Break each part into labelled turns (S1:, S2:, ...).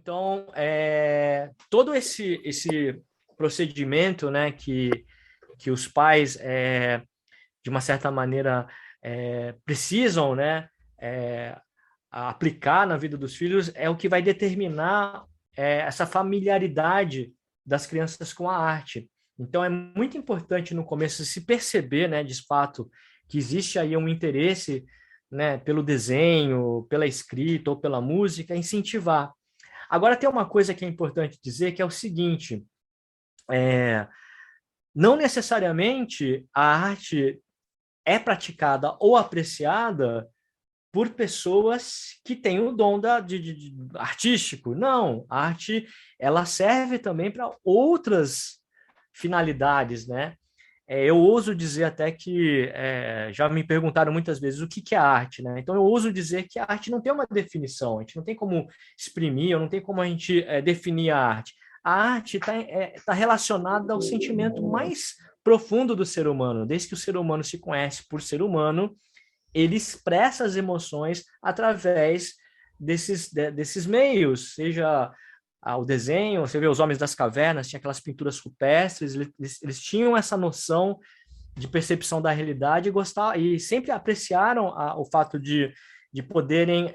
S1: Então, todo esse procedimento, né, que os pais, de uma certa maneira, precisam, né, aplicar na vida dos filhos, é o que vai determinar essa familiaridade das crianças com a arte. Então, é muito importante no começo se perceber, né, de fato, que existe aí um interesse, né, pelo desenho, pela escrita ou pela música, incentivar. Agora, tem uma coisa que é importante dizer, que é o seguinte, não necessariamente a arte é praticada ou apreciada por pessoas que têm o dom de artístico. Não, a arte ela serve também para outras finalidades, né? Eu ouso dizer até que já me perguntaram muitas vezes o que é arte, né? Então eu ouso dizer que a arte não tem uma definição, a gente não tem como exprimir, ou não tem como a gente definir a arte. A arte tá relacionada ao sentimento mais profundo do ser humano. Desde que o ser humano se conhece por ser humano, ele expressa as emoções através desses meios, seja o desenho, você vê os homens das cavernas, tinha aquelas pinturas rupestres, eles tinham essa noção de percepção da realidade e sempre apreciaram o fato de poderem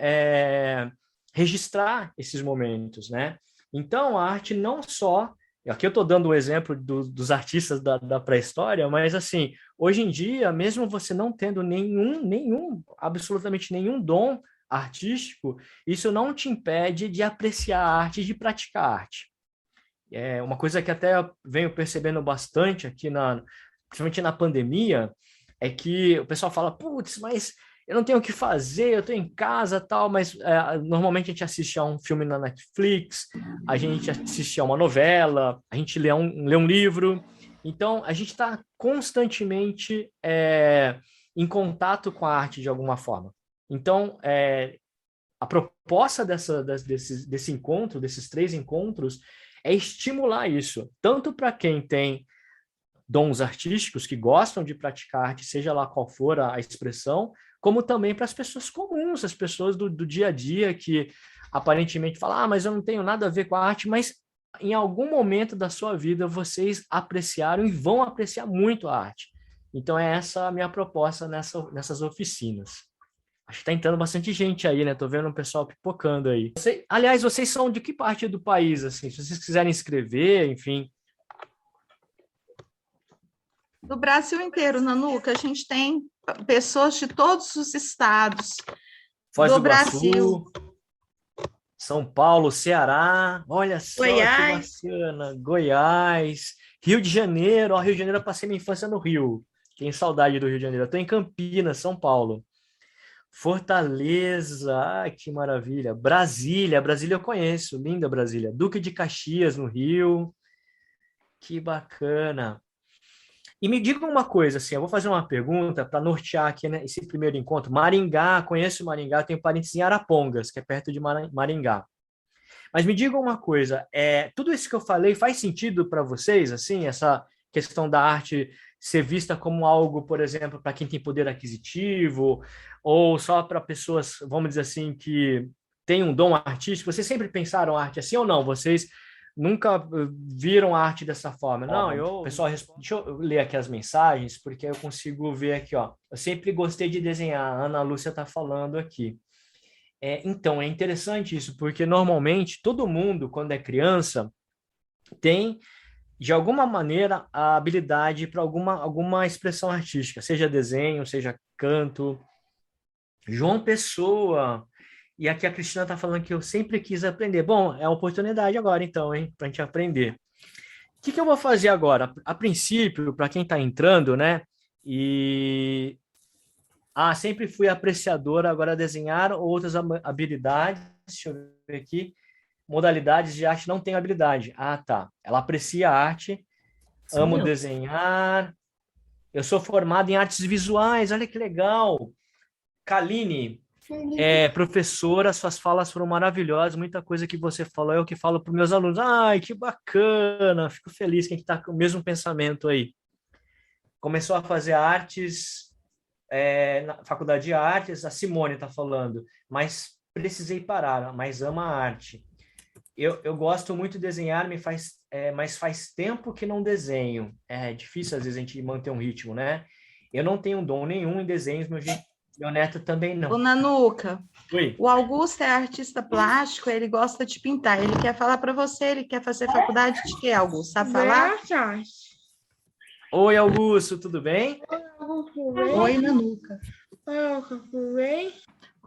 S1: registrar esses momentos, né? Então, a arte não só... Aqui eu estou dando o exemplo dos artistas da pré-história, mas, assim, hoje em dia, mesmo você não tendo absolutamente nenhum dom artístico, isso não te impede de apreciar a arte e de praticar a arte. É uma coisa que até eu venho percebendo bastante aqui, principalmente na pandemia, é que o pessoal fala, putz, mas eu não tenho o que fazer, eu estou em casa tal, mas normalmente a gente assiste a um filme na Netflix, a gente assiste a uma novela, a gente lê um livro, então a gente está constantemente em contato com a arte de alguma forma. Então, a proposta desse encontro, desses 3 encontros, é estimular isso, tanto para quem tem dons artísticos, que gostam de praticar arte, seja lá qual for a expressão, como também para as pessoas comuns, as pessoas do dia a dia, que aparentemente falam, mas eu não tenho nada a ver com a arte, mas em algum momento da sua vida vocês apreciaram e vão apreciar muito a arte. Então é essa a minha proposta nessas oficinas. Acho que tá entrando bastante gente aí, né? Tô vendo um pessoal pipocando aí. Aliás, vocês são de que parte do país, assim? Se vocês quiserem escrever, enfim.
S2: Do Brasil inteiro, Nanuca, a gente tem pessoas de todos os estados
S1: Foz
S2: do
S1: do Iguaçu,
S2: Brasil.
S1: São Paulo, Ceará, olha só
S2: Goiás.
S1: que bacana. Goiás, Rio de Janeiro. Ó, Rio de Janeiro, eu passei minha infância no Rio. Tenho saudade do Rio de Janeiro. Eu tô em Campinas, São Paulo. Fortaleza, ai, que maravilha. Brasília eu conheço, linda Brasília. Duque de Caxias, no Rio, que bacana. E me diga uma coisa, assim, eu vou fazer uma pergunta para nortear aqui, né, esse primeiro encontro. Maringá, conheço Maringá, tenho parentes em Arapongas, que é perto de Maringá. Mas me diga uma coisa, tudo isso que eu falei faz sentido para vocês, assim, essa questão da arte ser vista como algo, por exemplo, para quem tem poder aquisitivo, ou só para pessoas, vamos dizer assim, que têm um dom artístico? Vocês sempre pensaram arte assim ou não? Vocês nunca viram a arte dessa forma? Não, pessoal, deixa eu ler aqui as mensagens, porque eu consigo ver aqui, ó. Eu sempre gostei de desenhar, a Ana Lúcia está falando aqui. Então, é interessante isso, porque normalmente todo mundo, quando é criança, tem, de alguma maneira, a habilidade para alguma expressão artística, seja desenho, seja canto. João Pessoa. E aqui a Cristina está falando que eu sempre quis aprender. Bom, é a oportunidade agora, então, hein, para a gente aprender. O que eu vou fazer agora? A princípio, para quem está entrando, né? E sempre fui apreciador, agora desenhar outras habilidades. Deixa eu ver aqui. Modalidades de arte não tenho habilidade. Tá. Ela aprecia a arte, amo desenhar. Eu sou formado em artes visuais, olha que legal. Kaline, professora, suas falas foram maravilhosas. Muita coisa que você falou é o que falo para os meus alunos. Ai, que bacana! Fico feliz que a gente está com o mesmo pensamento aí. Começou a fazer artes na Faculdade de Artes, a Simone está falando, mas precisei parar, mas ama a arte. Eu gosto muito de desenhar, mas faz tempo que não desenho. É difícil, às vezes, a gente manter um ritmo, né? Eu não tenho dom nenhum em desenhos, meu neto também
S2: Ô,
S1: não.
S2: Nanuca,
S1: Oi.
S2: o Augusto é artista plástico, ele gosta de pintar. Ele quer falar para você, ele quer fazer faculdade de quê, Augusto? Sabe falar?
S1: Oi, Augusto, tudo bem?
S2: Oi, Nanuca. Conta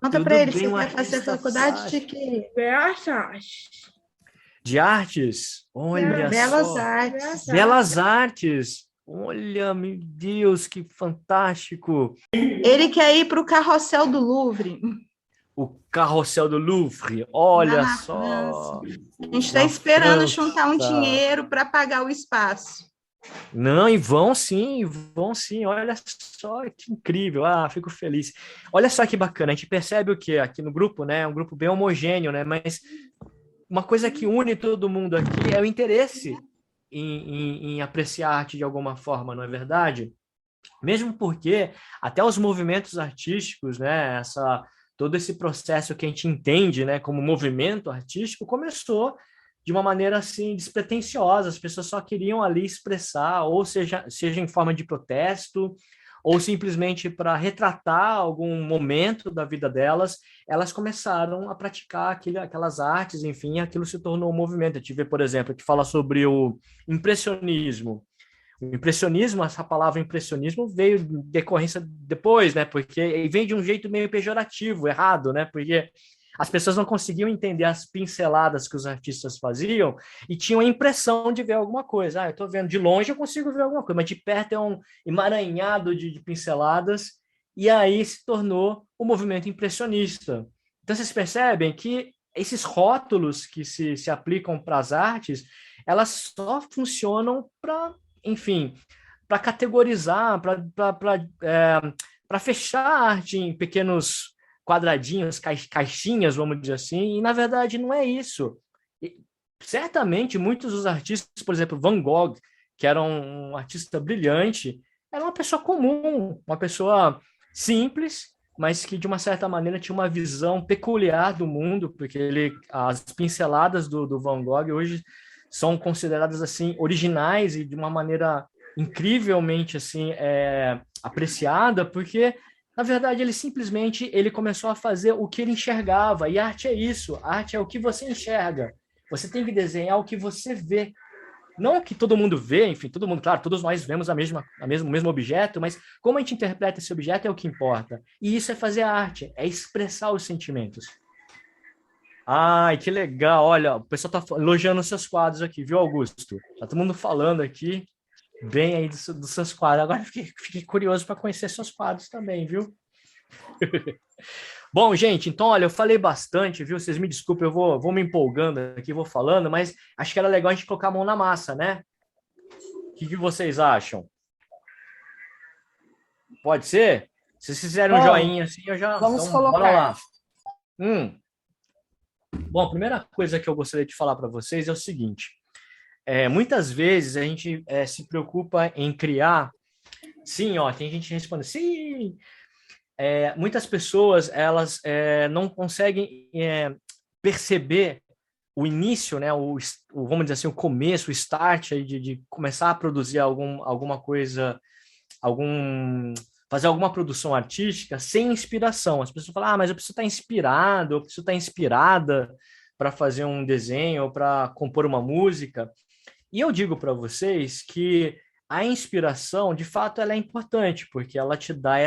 S2: para
S1: Tudo
S2: ele,
S1: bem,
S2: você
S1: um
S2: quer fazer
S1: artista
S2: faculdade de
S1: plástico.
S2: quê?
S1: De artes? Olha
S2: Belas
S1: só.
S2: artes.
S1: Belas artes. Olha, meu Deus, que fantástico.
S2: Ele quer ir para o Carrossel do Louvre,
S1: O Carrossel do Louvre.
S2: lá
S1: Olha
S2: na França.
S1: só.
S2: A gente está
S1: Na
S2: esperando juntar um
S1: França.
S2: dinheiro para pagar o espaço.
S1: Não, e vão sim. Olha só que incrível. Ah, fico feliz. Olha só que bacana. A gente percebe o que aqui no grupo, né? É um grupo bem homogêneo, né? Mas uma coisa que une todo mundo aqui é o interesse em apreciar a arte de alguma forma, não é verdade? Mesmo porque até os movimentos artísticos, né? Todo esse processo que a gente entende, né? Como movimento artístico começou de uma maneira assim despretensiosa, as pessoas só queriam ali expressar, ou seja em forma de protesto, ou simplesmente para retratar algum momento da vida delas, elas começaram a praticar aquelas artes, enfim, aquilo se tornou um movimento. A gente vê, por exemplo, que fala sobre o impressionismo. O impressionismo, essa palavra impressionismo veio de decorrência depois, né? Porque vem de um jeito meio pejorativo, errado, né? Porque as pessoas não conseguiam entender as pinceladas que os artistas faziam e tinham a impressão de ver alguma coisa. Ah, eu estou vendo de longe, eu consigo ver alguma coisa, mas de perto é um emaranhado de pinceladas, e aí se tornou o movimento impressionista. Então, vocês percebem que esses rótulos que se aplicam para as artes, elas só funcionam para, enfim, para categorizar, para fechar a arte em pequenos quadradinhos, caixinhas, vamos dizer assim, e na verdade não é isso. E, certamente muitos dos artistas, por exemplo, Van Gogh, que era um artista brilhante, era uma pessoa comum, uma pessoa simples, mas que de uma certa maneira tinha uma visão peculiar do mundo, porque as pinceladas do Van Gogh hoje são consideradas assim originais e de uma maneira incrivelmente assim apreciada, porque na verdade ele começou a fazer o que ele enxergava, e arte é isso, arte é o que você enxerga. Você tem que desenhar o que você vê. Não o que todo mundo vê, enfim, todo mundo, claro, todos nós vemos o mesmo objeto, mas como a gente interpreta esse objeto é o que importa. E isso é fazer arte, é expressar os sentimentos. Ai, que legal. Olha, o pessoal tá elogiando os seus quadros aqui, viu, Augusto? Tá todo mundo falando aqui bem aí dos seus quadros. Agora fiquei curioso para conhecer seus quadros também, viu? Bom, gente, então, olha, eu falei bastante, viu? Vocês me desculpem, eu vou me empolgando aqui, vou falando, mas acho que era legal a gente colocar a mão na massa, né? O que vocês acham? Pode ser? Se vocês fizerem um joinha assim, eu já...
S2: Vamos
S1: Então,
S2: colocar.
S1: bora lá. Bom, a primeira coisa que eu gostaria de falar para vocês é o seguinte. Muitas vezes a gente se preocupa em criar... Sim, ó, tem gente respondendo. Sim! Muitas pessoas, elas não conseguem perceber o início, né, vamos dizer assim, o começo, o start aí de começar a produzir alguma coisa, fazer alguma produção artística sem inspiração. As pessoas falam, mas eu preciso estar inspirado, eu preciso estar inspirada para fazer um desenho ou para compor uma música. E eu digo para vocês que a inspiração, de fato, ela é importante, porque ela te dá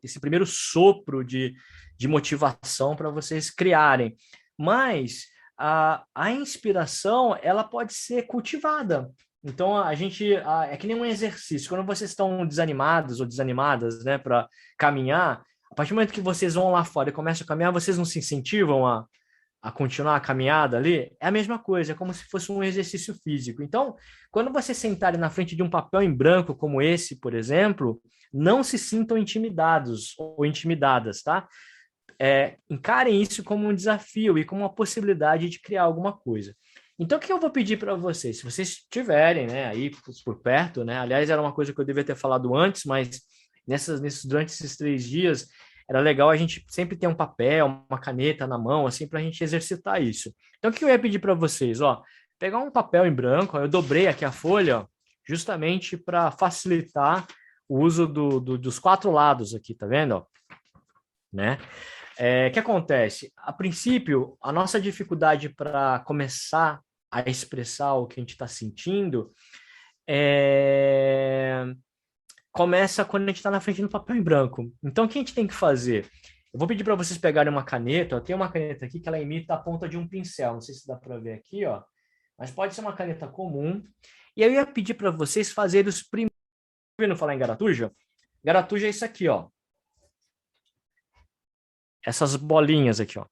S1: esse primeiro sopro de motivação para vocês criarem. Mas a inspiração, ela pode ser cultivada. Então, é que nem um exercício. Quando vocês estão desanimados ou desanimadas, né, para caminhar, a partir do momento que vocês vão lá fora e começam a caminhar, vocês não se incentivam a continuar a caminhada ali, é a mesma coisa, é como se fosse um exercício físico. Então, quando você sentarem na frente de um papel em branco como esse, por exemplo, não se sintam intimidados ou intimidadas, tá? Encarem isso como um desafio e como uma possibilidade de criar alguma coisa. Então, o que eu vou pedir para vocês? Se vocês estiverem, né, aí por perto, né? Aliás, era uma coisa que eu devia ter falado antes, mas durante esses 3 dias, era legal a gente sempre ter um papel, uma caneta na mão, assim, para a gente exercitar isso. Então, o que eu ia pedir para vocês? Ó, pegar um papel em branco, ó, eu dobrei aqui a folha, ó, justamente para facilitar o uso dos quatro lados aqui, tá vendo? Ó? Né? O que acontece? A princípio, a nossa dificuldade para começar a expressar o que a gente está sentindo começa quando a gente está na frente do papel em branco. Então, o que a gente tem que fazer? Eu vou pedir para vocês pegarem uma caneta. Eu tenho uma caneta aqui que ela imita a ponta de um pincel. Não sei se dá para ver aqui, ó. Mas pode ser uma caneta comum. E eu ia pedir para vocês fazerem os primeiros. Ouvindo falar em garatuja? Garatuja é isso aqui, ó. Essas bolinhas aqui, ó.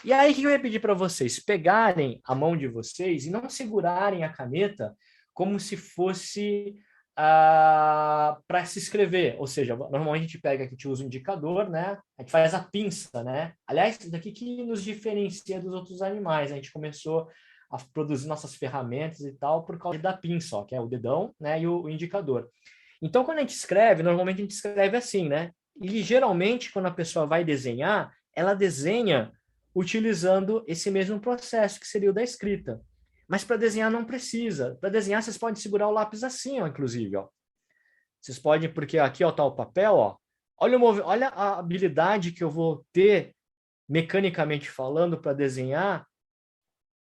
S1: E aí, o que eu ia pedir para vocês? Pegarem a mão de vocês e não segurarem a caneta como se fosse para se escrever. Ou seja, normalmente a gente pega aqui, a gente usa o indicador, né? A gente faz a pinça, né? Aliás, isso daqui que nos diferencia dos outros animais. A gente começou a produzir nossas ferramentas e tal por causa da pinça, ó, que é o dedão, né? E o indicador. Então, quando a gente escreve, normalmente a gente escreve assim, né? E geralmente, quando a pessoa vai desenhar, ela desenha utilizando esse mesmo processo que seria o da escrita. Mas para desenhar não precisa. Para desenhar, vocês podem segurar o lápis assim, ó, inclusive. Ó. Vocês podem, porque aqui está o papel. Ó. Olha a habilidade que eu vou ter, mecanicamente falando, para desenhar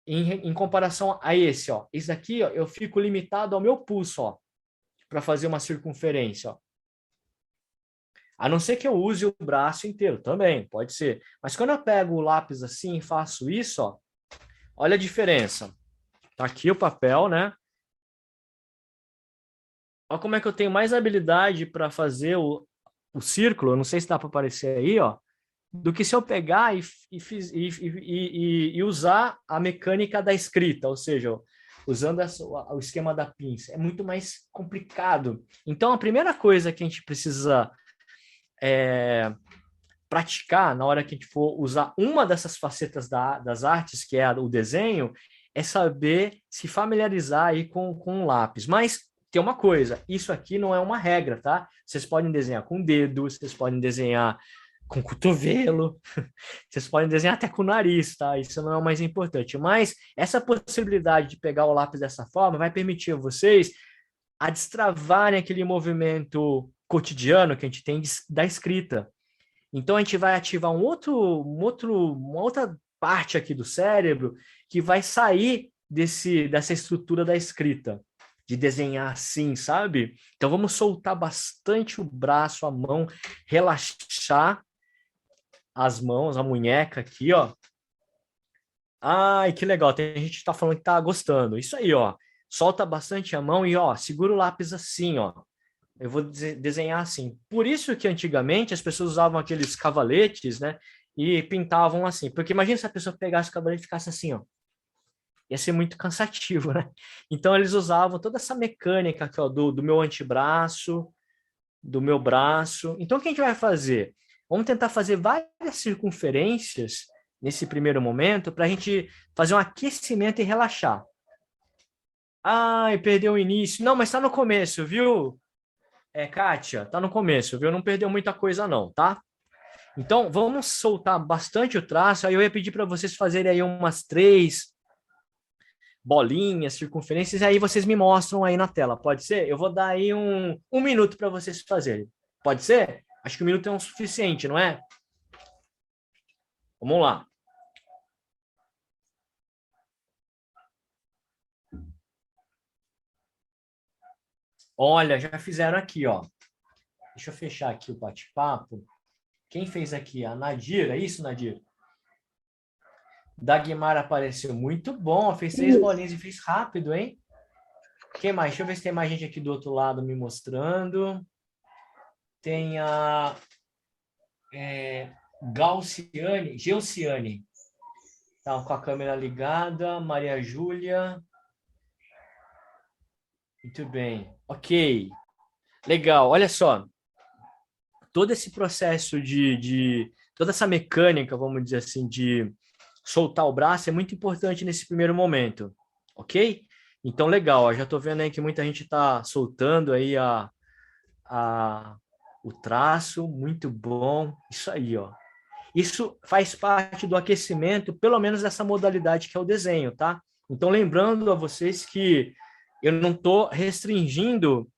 S1: em comparação a esse. Ó. Esse daqui, ó, eu fico limitado ao meu pulso para fazer uma circunferência. Ó. A não ser que eu use o braço inteiro, também, pode ser. Mas quando eu pego o lápis assim e faço isso, ó, olha a diferença. Tá aqui o papel, né? Olha como é que eu tenho mais habilidade para fazer o círculo, não sei se dá para aparecer aí, ó, do que se eu pegar e usar a mecânica da escrita, ou seja, usando o esquema da pinça. É muito mais complicado. Então, a primeira coisa que a gente precisa praticar na hora que a gente for usar uma dessas facetas das artes, que é o desenho, é saber se familiarizar aí com o lápis. Mas tem uma coisa, isso aqui não é uma regra, tá? Vocês podem desenhar com o dedo, vocês podem desenhar com o cotovelo, vocês podem desenhar até com o nariz, tá? Isso não é o mais importante. Mas essa possibilidade de pegar o lápis dessa forma vai permitir a vocês a destravarem aquele movimento cotidiano que a gente tem da escrita. Então, a gente vai ativar uma outra parte aqui do cérebro que vai sair dessa estrutura da escrita, de desenhar assim, sabe? Então, vamos soltar bastante o braço, a mão, relaxar as mãos, a munheca aqui, ó. Ai, que legal, tem gente que tá falando que tá gostando. Isso aí, ó. Solta bastante a mão e, ó, segura o lápis assim, ó. Eu vou desenhar assim. Por isso que antigamente as pessoas usavam aqueles cavaletes, né? E pintavam assim. Porque imagina se a pessoa pegasse o cavalete e ficasse assim, ó. Ia ser muito cansativo, né? Então eles usavam toda essa mecânica aqui, ó, do meu antebraço, do meu braço. Então o que a gente vai fazer? Vamos tentar fazer várias circunferências nesse primeiro momento para a gente fazer um aquecimento e relaxar. Ai, perdeu o início. Não, mas está no começo, viu? Kátia, tá no começo, viu? Não perdeu muita coisa não, tá? Então, vamos soltar bastante o traço. Aí eu ia pedir para vocês fazerem aí umas 3 bolinhas, circunferências, e aí vocês me mostram aí na tela, pode ser? Eu vou dar aí um minuto para vocês fazerem. Pode ser? Acho que 1 minuto é o suficiente, não é? Vamos lá. Olha, já fizeram aqui, ó. Deixa eu fechar aqui o bate-papo. Quem fez aqui? A Nadir, é isso, Nadir? Dagmar apareceu. Muito bom, fez 3 bolinhas e fez rápido, hein? Quem mais? Deixa eu ver se tem mais gente aqui do outro lado me mostrando. Tem a Geuciane. Tá com a câmera ligada. Maria Júlia. Muito bem. Ok. Legal. Olha só. Todo esse processo toda essa mecânica, vamos dizer assim, de soltar o braço é muito importante nesse primeiro momento. Ok? Então, legal. Ó, já estou vendo aí que muita gente está soltando aí o traço, muito bom. Isso aí, ó. Isso faz parte do aquecimento, pelo menos dessa modalidade que é o desenho, tá? Então, lembrando a vocês que eu não estou restringindo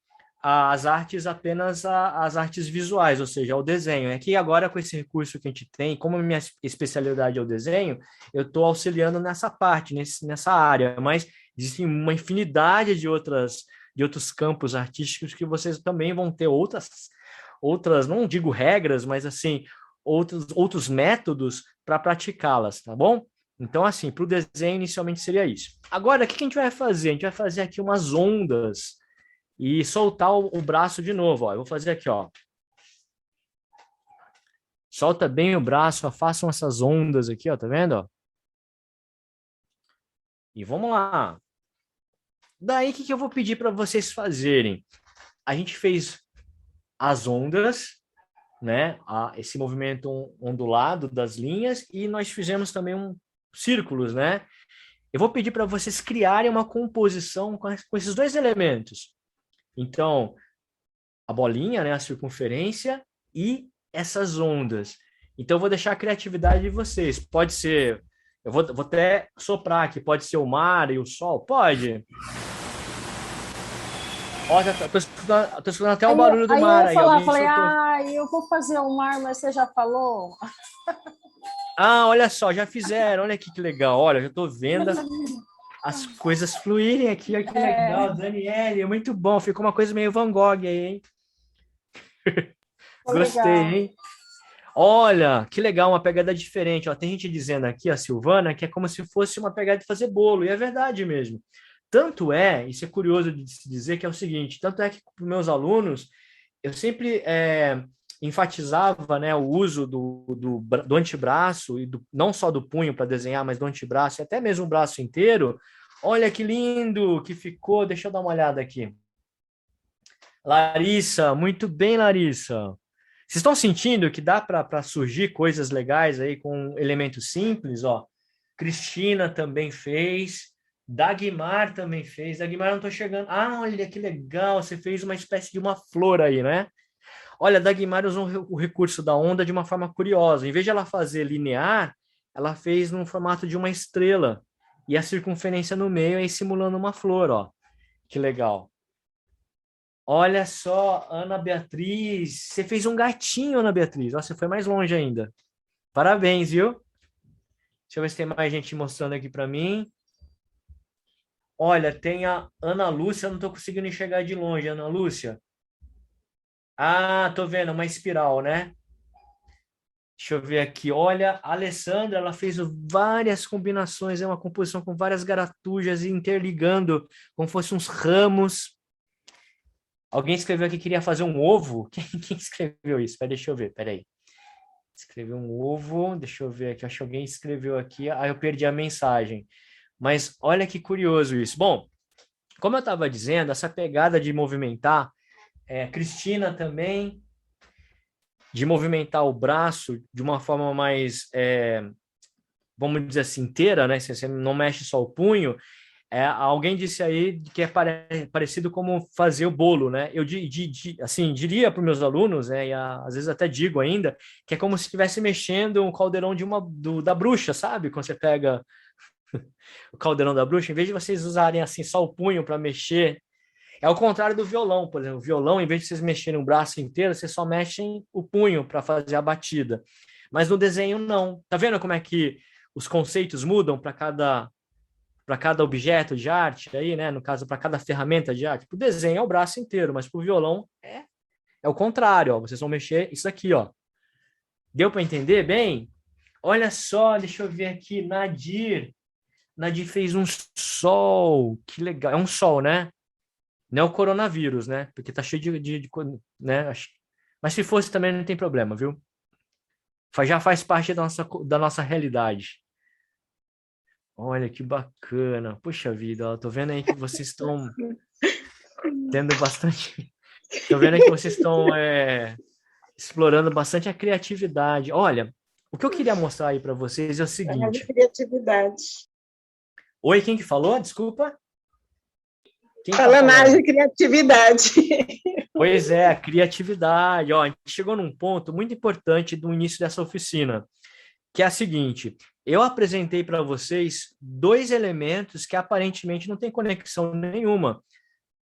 S1: as artes apenas às artes visuais, ou seja, ao desenho. É que agora, com esse recurso que a gente tem, como a minha especialidade é o desenho, eu estou auxiliando nessa parte, nessa área, mas existe uma infinidade de outros campos artísticos que vocês também vão ter outras, não digo regras, mas assim, outros métodos para praticá-las, tá bom? Então, assim, para o desenho, inicialmente seria isso. Agora, o que a gente vai fazer? A gente vai fazer aqui umas ondas e soltar o braço de novo, ó. Eu vou fazer aqui, ó. Solta bem o braço, ó. Façam essas ondas aqui, ó, tá vendo? Ó? E vamos lá. Daí, o que eu vou pedir para vocês fazerem? A gente fez as ondas, né? Esse movimento ondulado das linhas, e nós fizemos também círculos, né? Eu vou pedir para vocês criarem uma composição com esses dois elementos. Então, a bolinha, né? A circunferência e essas ondas. Então, eu vou deixar a criatividade de vocês. Pode ser, eu vou até soprar aqui, pode ser o mar e o sol? Pode. Ó, tô escutando até o barulho do mar aí.
S3: Eu vou fazer o mar, mas você já falou?
S1: Ah, olha só, já fizeram, olha aqui que legal. Olha, já estou vendo as coisas fluírem aqui, olha que legal, Daniele, muito bom, ficou uma coisa meio Van Gogh aí, hein? Gostei, legal. Hein? Olha, que legal, uma pegada diferente. Ó, tem gente dizendo aqui, a Silvana, que é como se fosse uma pegada de fazer bolo, e é verdade mesmo. Tanto é, isso é curioso de se dizer, que é o seguinte, tanto é que para os meus alunos, eu sempre enfatizava, né, o uso do antebraço, e não só do punho para desenhar, mas do antebraço, e até mesmo o braço inteiro. Olha que lindo que ficou, deixa eu dar uma olhada aqui. Larissa, muito bem, Larissa. Vocês estão sentindo que dá para surgir coisas legais aí com elementos simples? Ó, Cristina também fez, Dagmar também fez. Dagmar, não estou chegando. Ah, olha que legal, você fez uma espécie de uma flor aí, né? Olha, Dagmar usou o recurso da onda de uma forma curiosa. Em vez de ela fazer linear, ela fez no formato de uma estrela. E a circunferência no meio aí simulando uma flor, ó. Que legal. Olha só, Ana Beatriz. Você fez um gatinho, Ana Beatriz. Ó, você foi mais longe ainda. Parabéns, viu? Deixa eu ver se tem mais gente mostrando aqui para mim. Olha, tem a Ana Lúcia. Eu não estou conseguindo enxergar de longe, Ana Lúcia. Ah, tô vendo, uma espiral, né? Deixa eu ver aqui. Olha, a Alessandra, ela fez várias combinações, é uma composição com várias garatujas interligando, como fossem uns ramos. Alguém escreveu aqui que queria fazer um ovo. Quem escreveu isso? Deixa eu ver, peraí. Escreveu um ovo, deixa eu ver aqui. Acho que alguém escreveu aqui, aí eu perdi a mensagem. Mas olha que curioso isso. Bom, como eu estava dizendo, essa pegada de movimentar, Cristina também, de movimentar o braço de uma forma mais, vamos dizer assim, inteira, né? Você não mexe só o punho. Alguém disse aí que é parecido como fazer o bolo, né? Eu assim, diria para os meus alunos, né? E às vezes até digo ainda, que é como se estivesse mexendo um caldeirão da bruxa, sabe? Quando você pega o caldeirão da bruxa, em vez de vocês usarem assim só o punho para mexer, é o contrário do violão, por exemplo. O violão, em vez de vocês mexerem o braço inteiro, vocês só mexem o punho para fazer a batida. Mas no desenho, não. Tá vendo como é que os conceitos mudam para cada objeto de arte? Aí, né? No caso, para cada ferramenta de arte. O desenho é o braço inteiro, mas para o violão é o contrário. Ó. Vocês vão mexer isso aqui, ó. Deu para entender bem? Olha só, deixa eu ver aqui. Nadir fez um sol. Que legal. É um sol, né? Não é o coronavírus, né? Porque tá cheio de né? Mas se fosse também não tem problema, viu? Já faz parte da nossa realidade. Olha que bacana. Puxa vida, ó, tô vendo aí que vocês estão tendo bastante... Tô vendo aí que vocês estão explorando bastante a criatividade. Olha, o que eu queria mostrar aí para vocês é o seguinte...
S2: criatividade.
S1: Oi, quem que falou? Desculpa. Quem tá
S4: Fala mais
S1: falando?
S4: de criatividade.
S1: Pois é, a criatividade. Ó, a gente chegou num ponto muito importante do início dessa oficina, que é a seguinte: eu apresentei para vocês dois elementos que aparentemente não têm conexão nenhuma.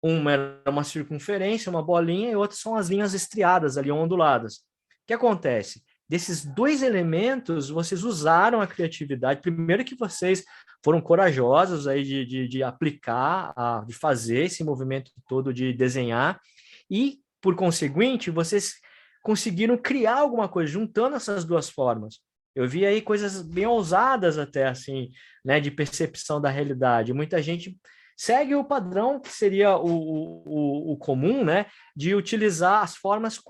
S1: Uma era uma circunferência, uma bolinha, e outra são as linhas estriadas ali, onduladas. O que acontece? Desses dois elementos, vocês usaram a criatividade. Primeiro que vocês foram corajosos aí de aplicar, de fazer esse movimento todo de desenhar, e, por conseguinte, vocês conseguiram criar alguma coisa, juntando essas duas formas. Eu vi aí coisas bem ousadas até, assim, né, de percepção da realidade. Muita gente segue o padrão que seria o comum, né, de utilizar as formas,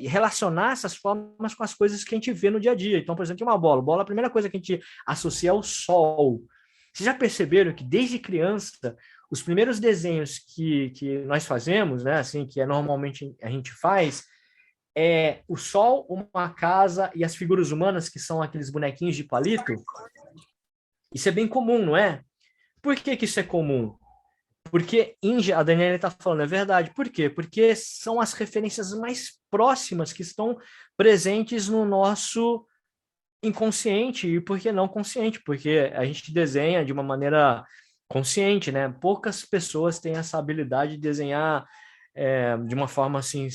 S1: relacionar essas formas com as coisas que a gente vê no dia a dia. Então, por exemplo, uma bola. Bola, a primeira coisa que a gente associa é o sol. Vocês já perceberam que desde criança, os primeiros desenhos que nós fazemos, né, assim, que normalmente a gente faz, é o sol, uma casa e as figuras humanas, que são aqueles bonequinhos de palito. Isso é bem comum, não é? Por que que isso é comum? Porque a Daniela está falando, é verdade. Por quê? Porque são as referências mais próximas que estão presentes no nosso inconsciente, e por que não consciente? Porque a gente desenha de uma maneira consciente, né? Poucas pessoas têm essa habilidade de desenhar de uma forma assim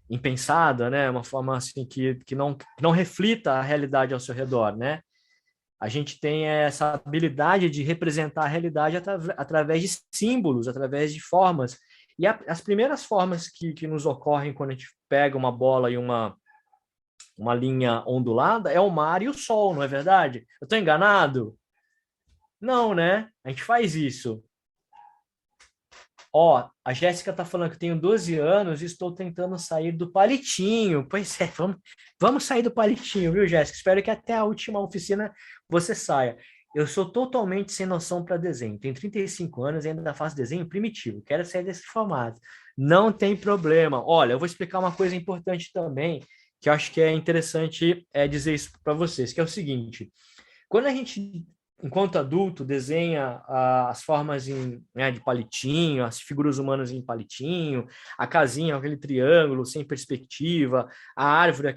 S1: impensada, né? Uma forma assim que não reflita a realidade ao seu redor, né? A gente tem essa habilidade de representar a realidade através de símbolos, através de formas. E as primeiras formas que nos ocorrem quando a gente pega uma bola e uma linha ondulada é o mar e o sol, não é verdade? Eu estou enganado? Não, né? A gente faz isso. Ó, a Jéssica está falando que eu tenho 12 anos e estou tentando sair do palitinho. Pois é, vamos sair do palitinho, viu, Jéssica? Espero que até a última oficina você saia. Eu sou totalmente sem noção para desenho. Tenho 35 anos e ainda faço desenho primitivo. Quero sair desse formato. Não tem problema. Olha, eu vou explicar uma coisa importante também, que eu acho que é interessante dizer isso para vocês, que é o seguinte: quando a gente, enquanto adulto, desenha as formas né, de palitinho, as figuras humanas em palitinho, a casinha, aquele triângulo sem perspectiva, a árvore,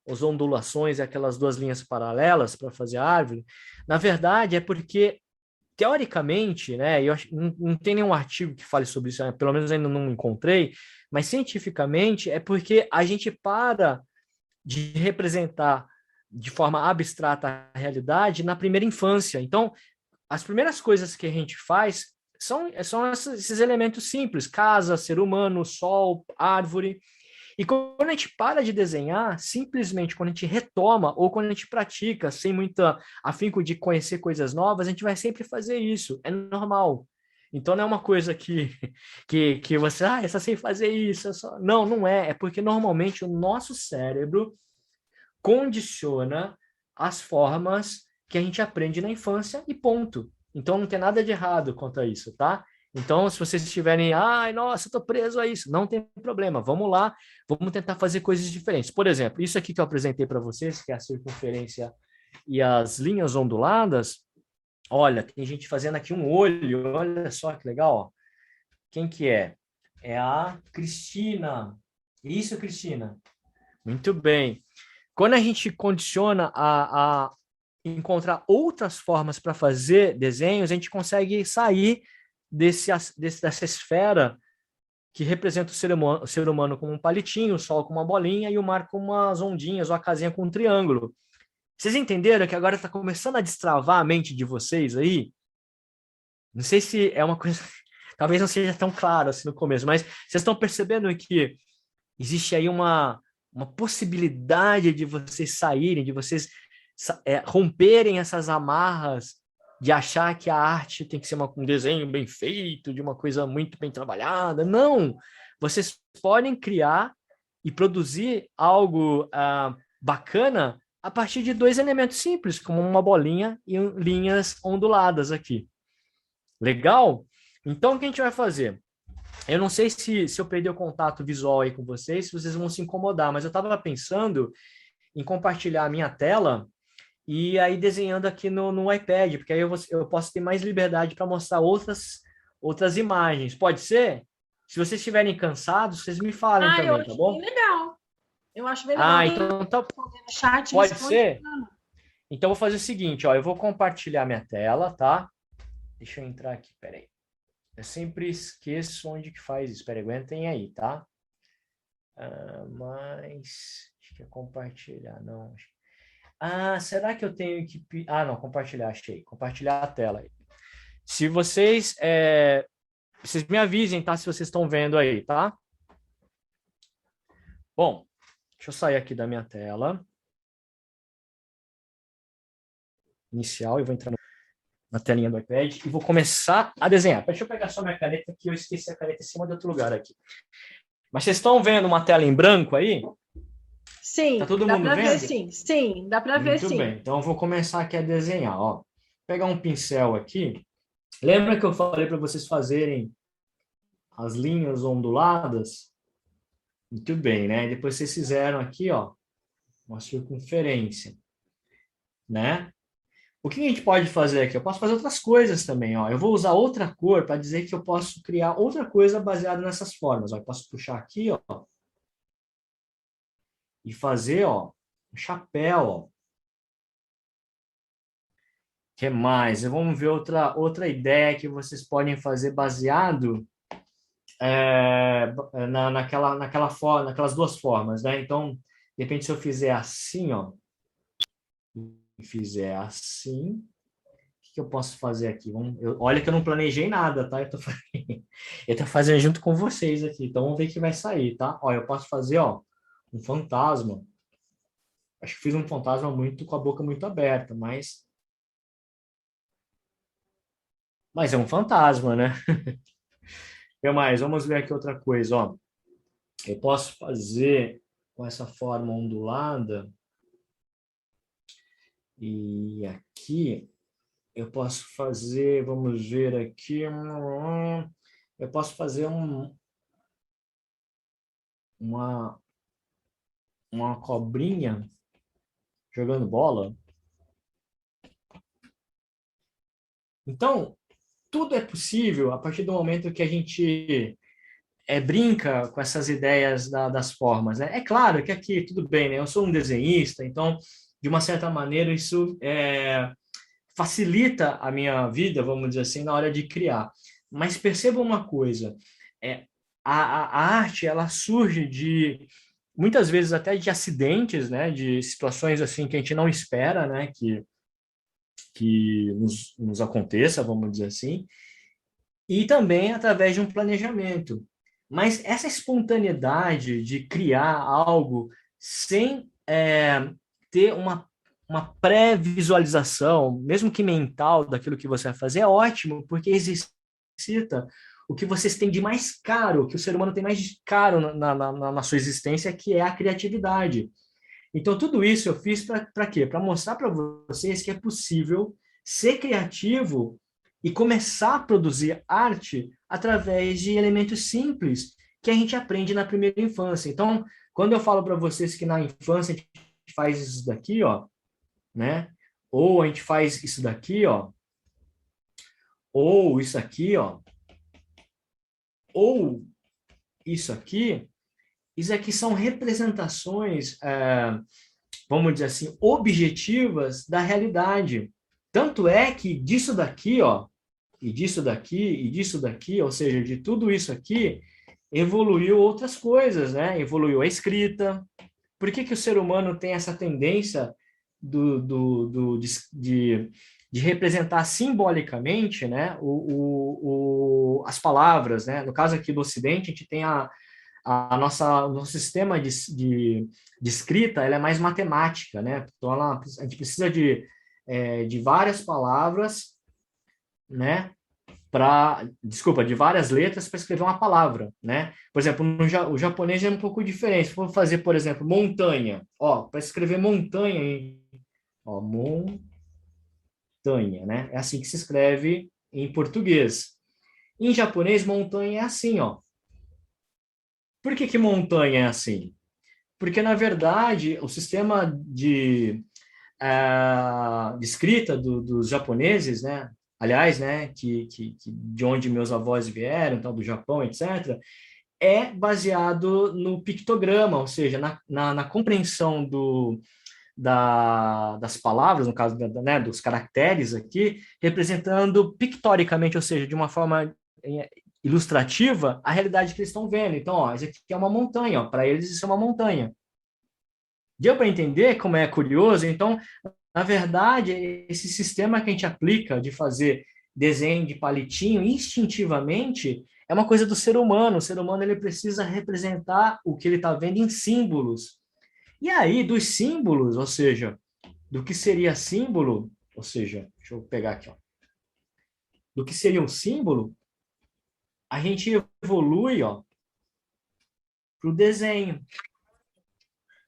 S1: as ondulações e aquelas duas linhas paralelas para fazer a árvore, na verdade é porque, teoricamente, né, eu acho, não tem nenhum artigo que fale sobre isso, né, pelo menos ainda não encontrei, mas cientificamente é porque a gente para de representar de forma abstrata a realidade na primeira infância. Então, as primeiras coisas que a gente faz são esses elementos simples: casa, ser humano, sol, árvore. E quando a gente para de desenhar, simplesmente quando a gente retoma ou quando a gente pratica sem muita afinco de conhecer coisas novas, a gente vai sempre fazer isso. É normal. Então não é uma coisa que você, eu só sei fazer isso. Não, não é. É porque normalmente o nosso cérebro condiciona as formas que a gente aprende na infância e ponto. Então não tem nada de errado quanto a isso, tá? Então, se vocês estiverem, ai, nossa, eu tô preso a isso, não tem problema, vamos lá, vamos tentar fazer coisas diferentes. Por exemplo, isso aqui que eu apresentei para vocês, que é a circunferência e as linhas onduladas, olha, tem gente fazendo aqui um olho, olha só que legal, ó. Quem que é? É a Cristina. Isso, Cristina. Muito bem. Quando a gente condiciona a encontrar outras formas para fazer desenhos, a gente consegue sair dessa esfera que representa o ser humano como um palitinho, o sol com uma bolinha e o mar com umas ondinhas, ou a casinha com um triângulo. Vocês entenderam que agora está começando a destravar a mente de vocês aí? Não sei se é uma coisa... Talvez não seja tão claro assim no começo, mas vocês estão percebendo que existe aí uma possibilidade de vocês saírem, de vocês romperem essas amarras de achar que a arte tem que ser um desenho bem feito, de uma coisa muito bem trabalhada. Não! Vocês podem criar e produzir algo bacana a partir de dois elementos simples, como uma bolinha e linhas onduladas aqui. Legal? Então, o que a gente vai fazer? Eu não sei se eu perder o contato visual aí com vocês, se vocês vão se incomodar, mas eu estava pensando em compartilhar a minha tela e aí desenhando aqui no iPad, porque aí eu posso ter mais liberdade para mostrar outras outras imagens. Pode ser? Se vocês estiverem cansados, vocês me falem
S3: Eu
S1: também, tá
S3: acho
S1: bom?
S3: bem legal. Eu acho bem legal.
S1: Então tá,
S3: No chat,
S1: pode
S3: responde.
S1: ser? Então, eu vou fazer o seguinte, ó, eu vou compartilhar minha tela, tá? Deixa eu entrar aqui, peraí. Eu sempre esqueço onde que faz isso. Peraí, aguentem aí, tá? Mas... Acho que é compartilhar, não. Será que eu tenho que... não, compartilhar, achei. Compartilhar a tela. Se vocês... Vocês me avisem, tá? Se vocês estão vendo aí, tá? Bom, deixa eu sair aqui da minha tela inicial e vou entrar na telinha do iPad e vou começar a desenhar. Deixa eu pegar só minha caneta, que eu esqueci a caneta em cima de outro lugar aqui. Mas vocês estão vendo uma tela em branco aí?
S3: Sim,
S1: tá todo
S3: dá
S1: mundo
S3: para
S1: vendo?
S3: ver sim. Sim, dá para ver
S1: Muito
S3: sim.
S1: bem, então eu vou começar aqui a desenhar. Ó. Vou pegar um pincel aqui. Lembra que eu falei para vocês fazerem as linhas onduladas? Muito bem, né? Depois vocês fizeram aqui, ó, uma circunferência, né? O que a gente pode fazer aqui? Eu posso fazer outras coisas também, ó. Eu vou usar outra cor para dizer que eu posso criar outra coisa baseada nessas formas. Ó. Eu posso puxar aqui, ó, e fazer, ó, um chapéu, ó. Que mais? Vamos ver outra ideia que vocês podem fazer baseado naquelas duas formas, né? Então, de repente, se eu fizer assim, ó, e fizer assim, o que eu posso fazer aqui? Olha que eu não planejei nada, tá? Eu tô fazendo junto com vocês aqui, então vamos ver o que vai sair, tá? Ó, eu posso fazer, ó, um fantasma. Acho que fiz um fantasma muito com a boca muito aberta, mas é um fantasma, né? O que mais? Vamos ver aqui outra coisa, ó. Eu posso fazer com essa forma ondulada e aqui eu posso fazer, vamos ver aqui, eu posso fazer uma cobrinha jogando bola. Então, tudo é possível a partir do momento que a gente brinca com essas ideias das formas, né? É claro que aqui, tudo bem, né? Eu sou um desenhista, então, de uma certa maneira, isso facilita a minha vida, vamos dizer assim, na hora de criar. Mas perceba uma coisa, a arte, ela surge muitas vezes até de acidentes, né? De situações assim que a gente não espera, né? Que nos aconteça, vamos dizer assim, e também através de um planejamento. Mas essa espontaneidade de criar algo sem ter uma pré-visualização, mesmo que mental, daquilo que você vai fazer, é ótimo, porque exercita o que vocês têm de mais caro, que o ser humano tem mais de caro na sua existência, que é a criatividade. Então, tudo isso eu fiz para quê? Para mostrar para vocês que é possível ser criativo e começar a produzir arte através de elementos simples que a gente aprende na primeira infância. Então, quando eu falo para vocês que na infância a gente faz isso daqui, ó, né? Ou a gente faz isso daqui, ó, ou isso aqui, ó, ou isso aqui são representações, vamos dizer assim, objetivas da realidade. Tanto é que disso daqui, ó, e disso daqui, e disso daqui, ou seja, de tudo isso aqui, evoluiu outras coisas, né? Evoluiu a escrita. Por que o ser humano tem essa tendência de representar simbolicamente, né, as palavras, né? No caso aqui do Ocidente, a gente tem o nosso sistema de escrita, ela é mais matemática, né? Então, a gente precisa de várias palavras, né? De várias letras para escrever uma palavra, né? Por exemplo, o japonês é um pouco diferente. Se for fazer, por exemplo, montanha, ó, para escrever montanha, ó, montanha, né? É assim que se escreve em português. Em japonês, montanha é assim, ó. Por que montanha é assim? Porque, na verdade, o sistema de escrita dos japoneses, né? aliás, né, de onde meus avós vieram, então, do Japão, etc., é baseado no pictograma, ou seja, na compreensão das palavras, no caso, né, dos caracteres aqui, representando pictoricamente, ou seja, de uma forma ilustrativa, a realidade que eles estão vendo. Então, ó, isso aqui é uma montanha, ó, para eles isso é uma montanha. Deu para entender como é curioso? Então, na verdade, esse sistema que a gente aplica de fazer desenho de palitinho instintivamente é uma coisa do ser humano. O ser humano ele precisa representar o que ele está vendo em símbolos. E aí, dos símbolos, ou seja, do que seria símbolo, ou seja, deixa eu pegar aqui, ó, do que seria um símbolo, a gente evolui, ó, para o desenho.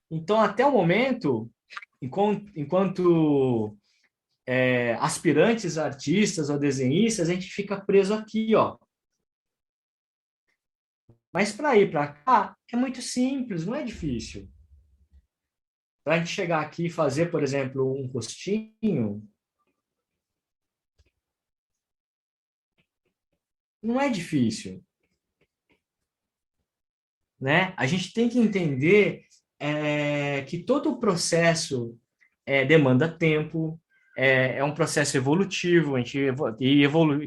S1: Então, até o momento, enquanto aspirantes artistas ou desenhistas, a gente fica preso aqui, ó. Mas para ir para cá, é muito simples, não é difícil. Para a gente chegar aqui e fazer, por exemplo, um rostinho, não é difícil. Né? A gente tem que entender que todo o processo demanda tempo, é um processo evolutivo, a gente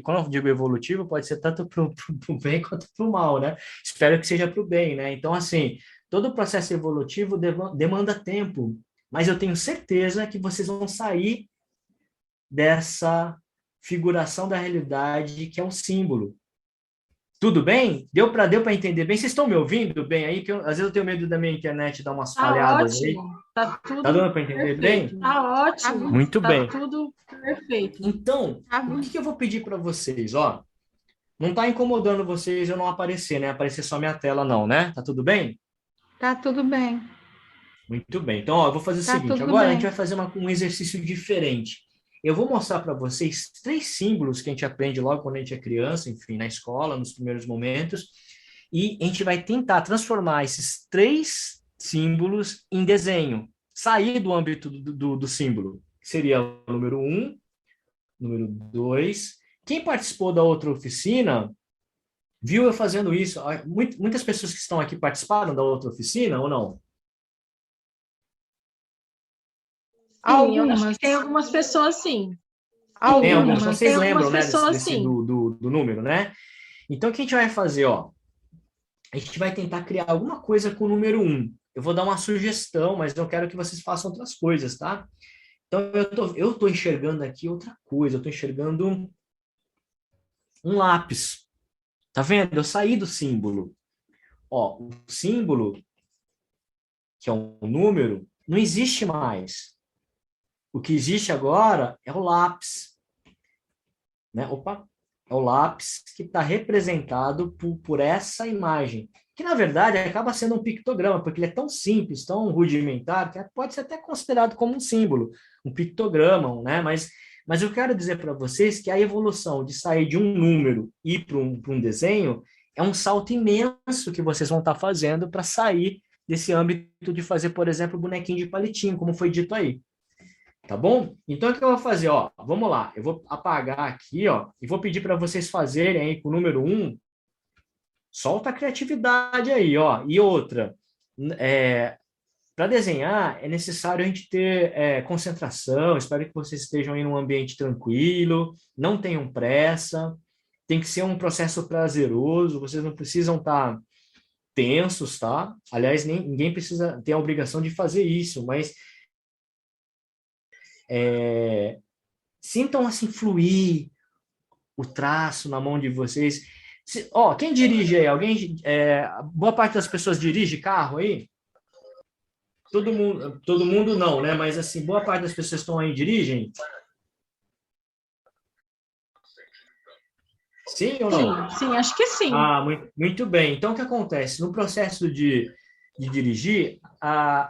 S1: quando eu digo evolutivo, pode ser tanto para o bem quanto para o mal, né? Espero que seja para o bem, né? Então, assim, todo o processo evolutivo demanda tempo, mas eu tenho certeza que vocês vão sair dessa figuração da realidade que é um símbolo. Tudo bem? Deu para entender bem? Vocês estão me ouvindo bem aí? Que às vezes eu tenho medo da minha internet dar umas falhadas aí.
S3: Tá tudo
S1: Tá dando para entender
S3: perfeito.
S1: bem?
S3: Tá ótimo.
S1: Muito bem.
S3: Tá tudo perfeito.
S1: Então, o que eu vou pedir para vocês? Ó, não está incomodando vocês eu não aparecer, né? Aparecer só minha tela não, né? Tá tudo bem?
S2: Tá tudo bem.
S1: Muito bem. Então, ó, eu vou fazer o seguinte. Agora a gente vai fazer um exercício diferente. Eu vou mostrar para vocês 3 símbolos que a gente aprende logo quando a gente é criança, enfim, na escola, nos primeiros momentos, e a gente vai tentar transformar esses 3 símbolos em desenho, sair do âmbito do símbolo. Seria o número 1, número 2. Quem participou da outra oficina viu eu fazendo isso. Muitas pessoas que estão aqui participaram da outra oficina ou não?
S3: Sim, eu acho que tem algumas pessoas, sim.
S1: Tem algumas. Vocês lembram, né,
S3: pessoas,
S1: do número, né? Então, o que a gente vai fazer, ó? A gente vai tentar criar alguma coisa com o número 1. Eu vou dar uma sugestão, mas eu quero que vocês façam outras coisas, tá? Então, eu tô enxergando aqui outra coisa. Eu tô enxergando um lápis. Tá vendo? Eu saí do símbolo. Ó, o símbolo, que é um número, não existe mais. O que existe agora é o lápis. Né? Opa! É o lápis que está representado por essa imagem, que na verdade acaba sendo um pictograma, porque ele é tão simples, tão rudimentar, que pode ser até considerado como um símbolo, um pictograma, né? Mas eu quero dizer para vocês que a evolução de sair de um número e ir para um desenho é um salto imenso que vocês vão estar fazendo para sair desse âmbito de fazer, por exemplo, bonequinho de palitinho, como foi dito aí. Tá bom? Então, o que eu vou fazer? Ó, vamos lá. Eu vou apagar aqui, ó, e vou pedir para vocês fazerem aí com o número 1. Solta a criatividade aí, ó. E outra, para desenhar é necessário a gente ter concentração. Espero que vocês estejam em um ambiente tranquilo, não tenham pressa. Tem que ser um processo prazeroso. Vocês não precisam estar tensos, tá? Aliás, ninguém precisa ter a obrigação de fazer isso, mas sintam assim fluir o traço na mão de vocês. Quem dirige aí? Alguém? Boa parte das pessoas dirige carro aí? Todo mundo não, né? Mas assim, boa parte das pessoas que estão aí dirigem? Sim ou não?
S3: Sim, acho que sim.
S1: Muito bem. Então, o que acontece? No processo de dirigir,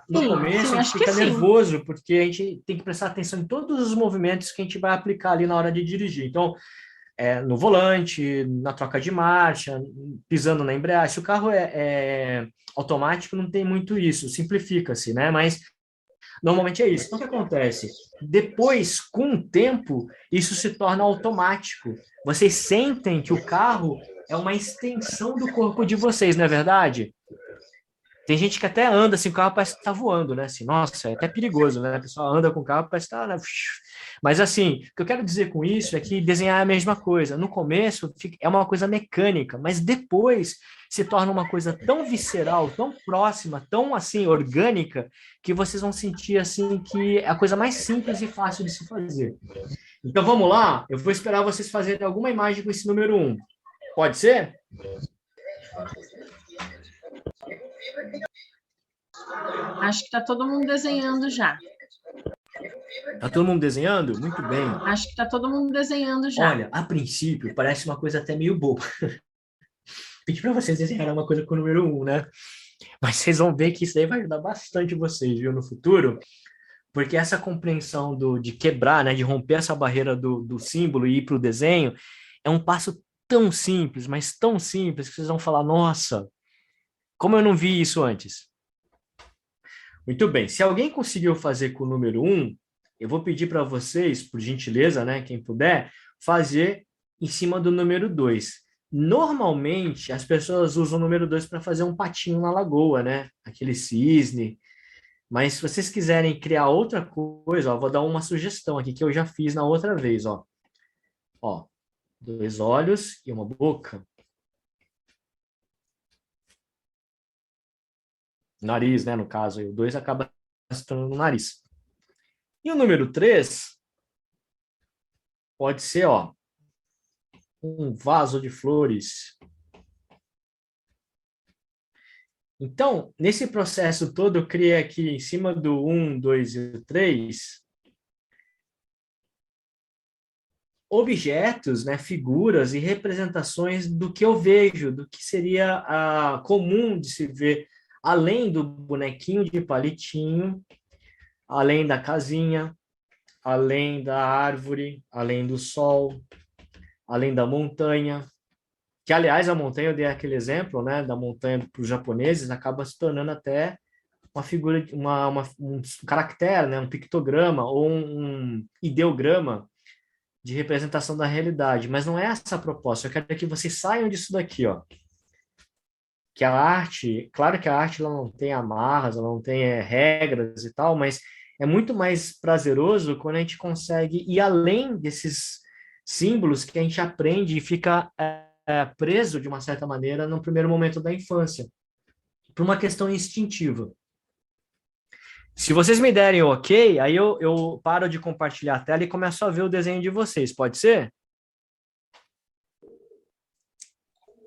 S1: no começo a gente fica nervoso, porque a gente tem que prestar atenção em todos os movimentos que a gente vai aplicar ali na hora de dirigir. Então, no volante, na troca de marcha, pisando na embreagem. Se o carro é automático, não tem muito isso, simplifica-se, né? Mas Normalmente é isso. Então, o que acontece? Depois, com o tempo, isso se torna automático. Vocês sentem que o carro é uma extensão do corpo de vocês, não é verdade? Tem gente que até anda assim, o carro parece que tá voando, né? Assim, nossa, é até perigoso, né? A pessoa anda com o carro, parece que tá, né? Mas assim, o que eu quero dizer com isso é que desenhar é a mesma coisa. No começo é uma coisa mecânica, mas depois se torna uma coisa tão visceral, tão próxima, tão assim orgânica, que vocês vão sentir assim que é a coisa mais simples e fácil de se fazer. Então vamos lá, eu vou esperar vocês fazerem alguma imagem com esse número 1. Pode ser?
S3: Acho que está todo mundo desenhando já.
S1: Tá todo mundo desenhando? Muito bem.
S3: Acho que está todo mundo desenhando já.
S1: Olha, a princípio, parece uma coisa até meio boba. Pedi para vocês desenharem uma coisa com o número 1, né? Mas vocês vão ver que isso aí vai ajudar bastante vocês, viu, no futuro, porque essa compreensão de quebrar, né, de romper essa barreira do símbolo e ir para o desenho, é um passo tão simples, mas tão simples, que vocês vão falar, nossa, como eu não vi isso antes? Muito bem, se alguém conseguiu fazer com o número 1, eu vou pedir para vocês, por gentileza, né, quem puder, fazer em cima do número 2. Normalmente, as pessoas usam o número 2 para fazer um patinho na lagoa, né? Aquele cisne. Mas se vocês quiserem criar outra coisa, ó, vou dar uma sugestão aqui que eu já fiz na outra vez, ó. Ó, 2 olhos e uma boca. Nariz, né, no caso. O 2 acaba se tornando o nariz. E o número 3 pode ser, ó, um vaso de flores. Então, nesse processo todo, eu criei aqui em cima do 1, 2 e 3 objetos, né, figuras e representações do que eu vejo, do que seria comum de se ver, além do bonequinho de palitinho, além da casinha, além da árvore, além do sol, além da montanha, que, aliás, a montanha, eu dei aquele exemplo, né, da montanha para os japoneses, acaba se tornando até uma figura, um caractere, né, um pictograma ou um ideograma de representação da realidade. Mas não é essa a proposta. Eu quero que vocês saiam disso daqui, ó. Que a arte, claro que a arte ela não tem amarras, ela não tem regras e tal, mas é muito mais prazeroso quando a gente consegue ir além desses símbolos que a gente aprende e fica preso, de uma certa maneira, no primeiro momento da infância, por uma questão instintiva. Se vocês me derem ok, aí eu paro de compartilhar a tela e começo a ver o desenho de vocês, pode ser?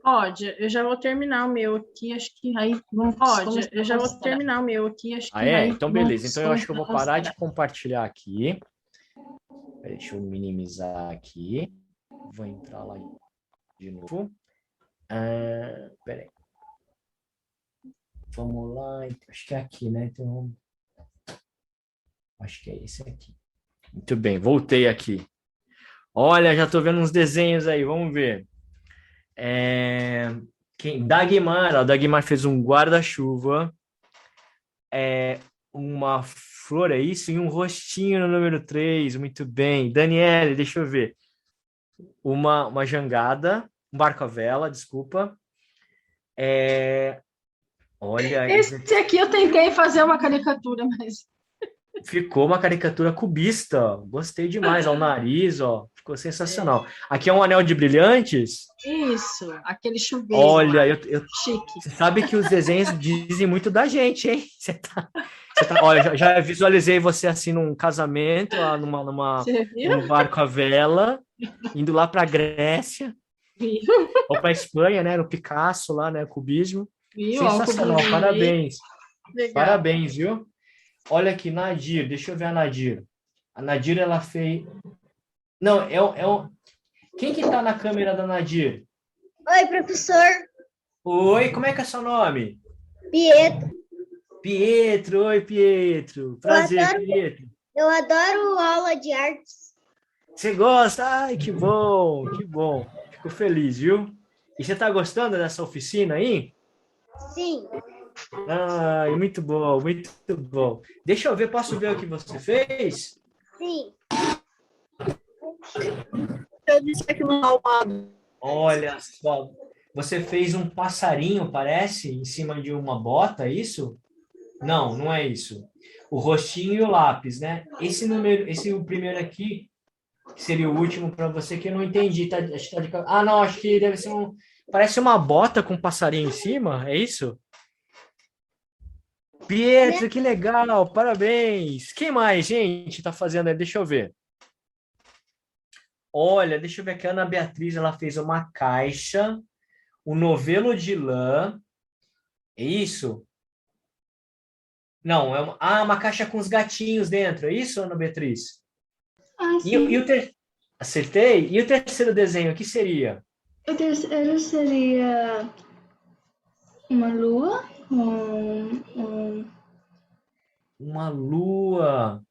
S3: Pode, eu já vou terminar o meu aqui, acho que aí vamos. Pode, eu já vou terminar o meu aqui, acho que aí.
S1: Então beleza, então eu acho que eu vou parar de compartilhar aqui. Deixa eu minimizar aqui. Vou entrar lá de novo. Peraí. Vamos lá. Acho que é aqui, né? Então, acho que é esse aqui. Muito bem, voltei aqui. Olha, já estou vendo uns desenhos aí, vamos ver. Dagmar, ó, Dagmar fez um guarda-chuva, uma flor, é isso? E um rostinho no número 3, muito bem. Daniele, deixa eu ver. Uma jangada, um barco à vela, desculpa. Olha...
S3: Esse aqui eu tentei fazer uma caricatura, mas...
S1: Ficou uma caricatura cubista, ó. Gostei demais, ó, o nariz, ó, ficou sensacional. Aqui é um anel de brilhantes?
S3: Isso, aquele chuveiro.
S1: Olha,
S3: chique.
S1: Você sabe que os desenhos dizem muito da gente, hein? Olha, já visualizei você assim num casamento, lá num barco à vela, indo lá para a Grécia, ou para a Espanha, né? No Picasso lá, né? Cubismo. Sensacional, parabéns.
S3: Legal.
S1: Parabéns, viu? Olha aqui, Nadir, deixa eu ver a Nadir. A Nadir, ela fez... Não, Quem que tá na câmera da Nadir?
S4: Oi, professor.
S1: Oi, como é que é seu nome?
S4: Pietro.
S1: Pietro, oi, Pietro. Prazer, Pietro.
S4: Eu adoro aula de artes.
S1: Você gosta? Ai, que bom, que bom. Fico feliz, viu? E você tá gostando dessa oficina aí?
S4: Sim.
S1: Ai, muito bom, muito bom. Deixa eu ver, posso ver o que você fez?
S4: Sim.
S3: Eu disse aqui no lado.
S1: Olha só, você fez um passarinho, parece, em cima de uma bota, é isso? Não, não é isso. O rostinho e o lápis, né? Esse número, esse o primeiro aqui, que seria o último para você, que eu não entendi. Acho que tá não, acho que deve ser um. Parece uma bota com um passarinho em cima, é isso? Pietro, que legal, parabéns. Quem mais, gente, tá fazendo aí? Deixa eu ver. Olha, deixa eu ver aqui, a Ana Beatriz, ela fez uma caixa, um novelo de lã, é isso? Não, uma caixa com os gatinhos dentro, é isso, Ana Beatriz?
S5: Ah,
S1: E,
S5: sim.
S1: Acertei? E o terceiro desenho, o que seria?
S5: O terceiro seria uma lua com
S1: Uma lua.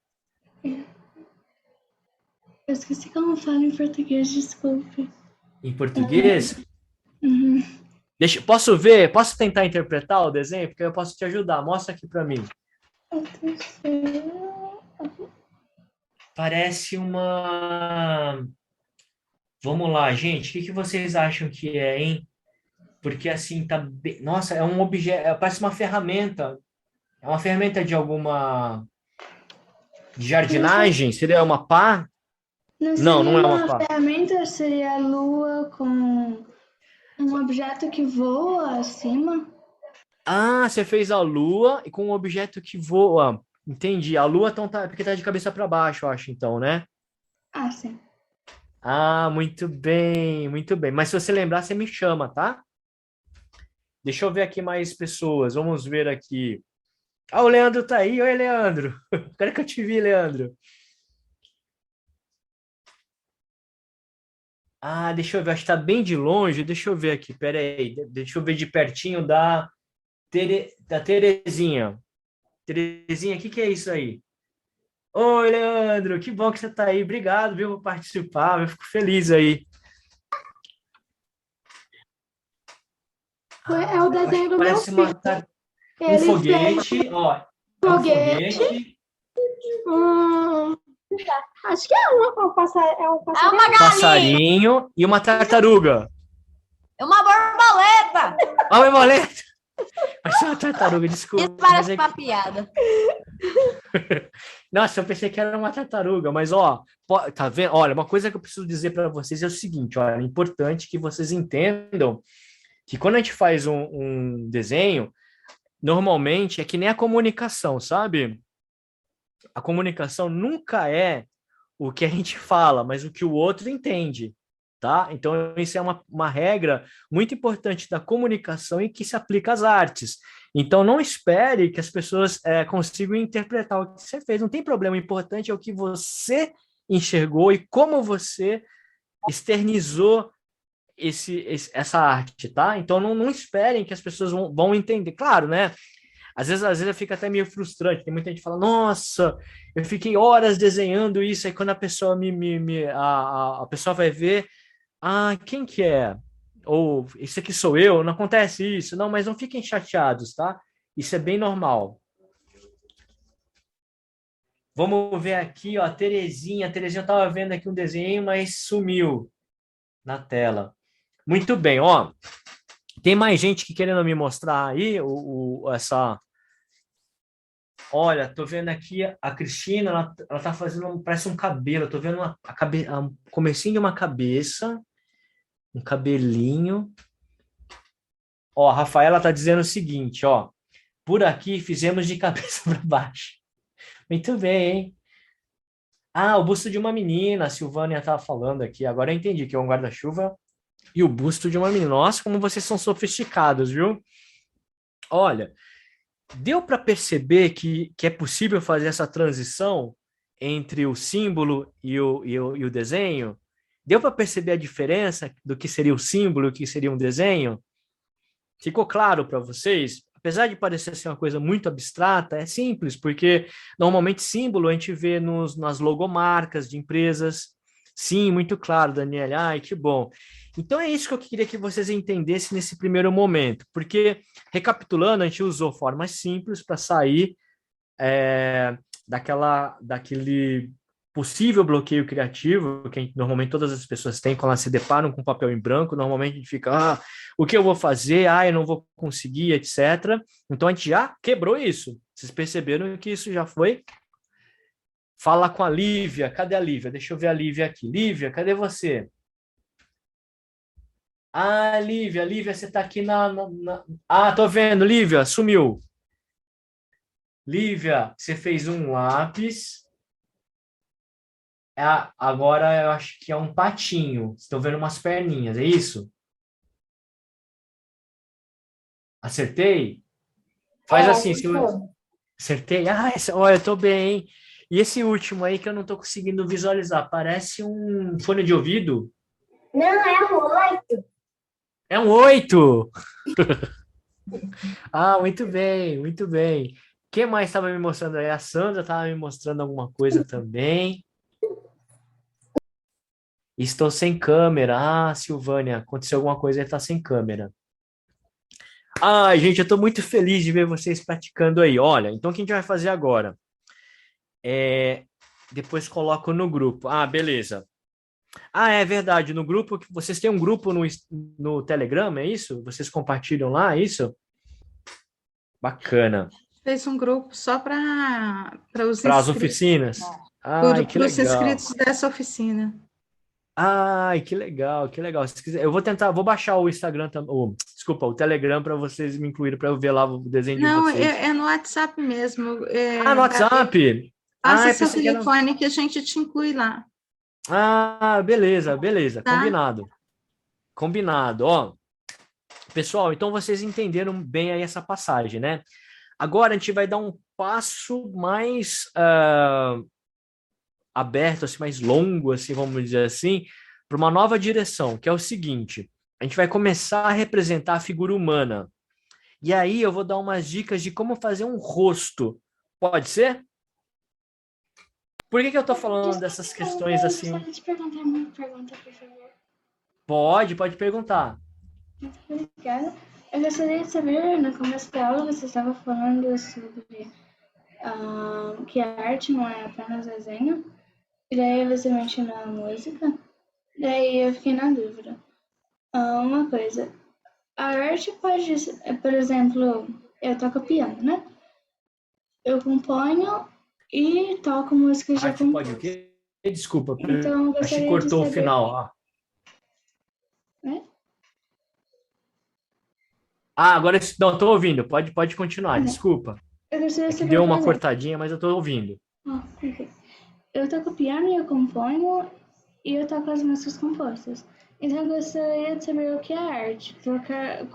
S5: Eu esqueci como fala em português, desculpe.
S1: Em português?
S5: Uhum.
S1: Posso ver? Posso tentar interpretar o desenho? Porque eu posso te ajudar. Mostra aqui para mim.
S5: O terceiro...
S1: Parece uma... Vamos lá, gente. O que vocês acham que é, hein? Porque assim, tá bem... Nossa, é um objeto... Parece uma ferramenta. É uma ferramenta de alguma... De jardinagem? Seria uma pá? Não, não é uma pá.
S5: A ferramenta seria a lua com um objeto que voa acima.
S1: Ah, você fez a lua e com um objeto que voa. Entendi. A lua então tá, porque tá de cabeça para baixo, eu acho, então, né?
S5: Ah, sim.
S1: Ah, muito bem, muito bem. Mas se você lembrar, você me chama, tá? Deixa eu ver aqui mais pessoas. Vamos ver aqui. Ah, o Leandro tá aí. Oi, Leandro. Quero que eu te vi, Leandro. Ah, deixa eu ver. Acho que tá bem de longe. Deixa eu ver aqui. Pera aí. Deixa eu ver de pertinho da Terezinha. Terezinha, o que é isso aí? Oi, Leandro. Que bom que você tá aí. Obrigado, viu, por participar. Eu fico feliz aí.
S5: É o desenho do meu
S1: Parece
S5: filho.
S1: um foguete, ó.
S5: Foguete. Acho que é um passarinho.
S6: É uma galinha.
S1: Passarinho e uma tartaruga.
S6: É uma borboleta.
S1: Ah, uma borboleta. Achei uma tartaruga, desculpa.
S6: Isso parece
S1: mas
S6: uma piada.
S1: Nossa, eu pensei que era uma tartaruga, mas ó, tá vendo? Olha, uma coisa que eu preciso dizer para vocês é o seguinte, olha, é importante que vocês entendam que quando a gente faz um desenho, normalmente é que nem a comunicação, sabe? A comunicação nunca é o que a gente fala, mas o que o outro entende, tá? Então, isso é uma regra muito importante da comunicação e que se aplica às artes. Então, não espere que as pessoas consigam interpretar o que você fez. Não tem problema, o importante é o que você enxergou e como você externizou essa arte, tá? Então, não esperem que as pessoas vão entender. Claro, né? Às vezes fica até meio frustrante. Tem muita gente que fala, nossa, eu fiquei horas desenhando isso, aí quando a pessoa a pessoa vai ver, quem que é? Ou esse aqui sou eu, não acontece isso. Não, mas não fiquem chateados, tá? Isso é bem normal. Vamos ver aqui, ó, a Terezinha. A Terezinha estava vendo aqui um desenho, mas sumiu na tela. Muito bem, ó. Tem mais gente que querendo me mostrar aí essa... Olha, tô vendo aqui a Cristina, ela tá fazendo, parece um cabelo. Tô vendo um comecinho de uma cabeça, um cabelinho. Ó, a Rafaela tá dizendo o seguinte, ó. Por aqui fizemos de cabeça para baixo. Muito bem, hein? O busto de uma menina, a Silvânia tava falando aqui. Agora eu entendi que é um guarda-chuva e o busto de uma menina. Nossa, como vocês são sofisticados, viu? Olha, deu para perceber que é possível fazer essa transição entre o símbolo e o desenho? Deu para perceber a diferença do que seria o símbolo e o que seria um desenho? Ficou claro para vocês? Apesar de parecer ser uma coisa muito abstrata, é simples, porque normalmente símbolo a gente vê nas logomarcas de empresas, Sim, muito claro, Daniela. Ai, que bom. Então é isso que eu queria que vocês entendessem nesse primeiro momento, porque, recapitulando, a gente usou formas simples para sair daquele possível bloqueio criativo que normalmente todas as pessoas têm quando elas se deparam com papel em branco. Normalmente a gente fica, o que eu vou fazer? Eu não vou conseguir, etc. Então a gente já quebrou isso. Vocês perceberam que isso já foi? Fala com a Lívia. Cadê a Lívia? Deixa eu ver a Lívia aqui. Lívia, cadê você? Lívia, você está aqui tô vendo, Lívia, sumiu. Lívia, você fez um lápis. Agora eu acho que é um patinho. Estou vendo umas perninhas, é isso? Acertei? Faz assim. Acertei? Olha, eu tô bem, hein? E esse último aí que eu não tô conseguindo visualizar, parece um fone de ouvido?
S4: Não, é um 8.
S1: É um 8! Muito bem, muito bem. Quem mais estava me mostrando aí? A Sandra estava me mostrando alguma coisa também. Estou sem câmera. Silvânia, aconteceu alguma coisa e está sem câmera. Gente, eu estou muito feliz de ver vocês praticando aí. Olha, então o que a gente vai fazer agora? Depois coloco no grupo. Beleza. É verdade, no grupo, vocês têm um grupo no Telegram, é isso? Vocês compartilham lá, é isso? Bacana.
S2: Fez um grupo só para os
S1: Para as oficinas? Que
S2: para os
S1: legal.
S2: inscritos dessa oficina.
S1: Que legal, que legal. Se quiser, eu vou baixar o Instagram, desculpa, o Telegram para vocês me incluírem, para eu ver lá o desenho de vocês.
S2: Não, é no WhatsApp mesmo.
S1: No WhatsApp?
S2: Passa seu telefone que a gente te inclui lá.
S1: Beleza.
S2: Tá?
S1: Combinado. Ó, pessoal, então vocês entenderam bem aí essa passagem, né? Agora a gente vai dar um passo mais aberto, assim, mais longo, assim, vamos dizer assim, para uma nova direção, que é o seguinte: a gente vai começar a representar a figura humana. E aí eu vou dar umas dicas de como fazer um rosto. Pode ser? Por que eu estou falando dessas questões assim?
S5: Pode te perguntar uma pergunta, por favor?
S1: Pode perguntar.
S5: Muito obrigada. Eu gostaria de saber, no começo da aula, você estava falando sobre que a arte não é apenas desenho, e daí você mencionou a música, daí eu fiquei na dúvida. Uma coisa, a arte pode ser, por exemplo, eu toco piano, né? Eu componho e toco músicas já
S1: Arte pode o quê? Desculpa,
S5: então,
S1: acho que cortou o final. Agora não, estou ouvindo. Pode continuar, desculpa. Deu uma cortadinha, mas eu estou ouvindo.
S5: Okay. Eu toco piano e eu componho e eu toco as músicas compostas. Então eu gostaria de saber o que é arte.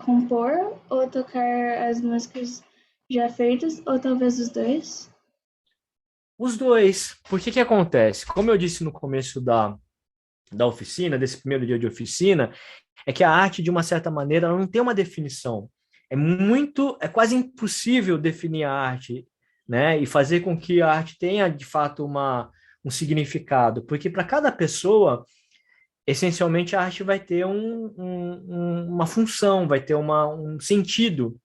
S5: Compor ou tocar as músicas já feitas, ou talvez os dois?
S1: Os dois. Por que acontece? Como eu disse no começo da oficina, desse primeiro dia de oficina, é que a arte, de uma certa maneira, ela não tem uma definição. É quase impossível definir a arte, né? E fazer com que a arte tenha, de fato, um significado. Porque para cada pessoa, essencialmente, a arte vai ter uma função, vai ter um sentido.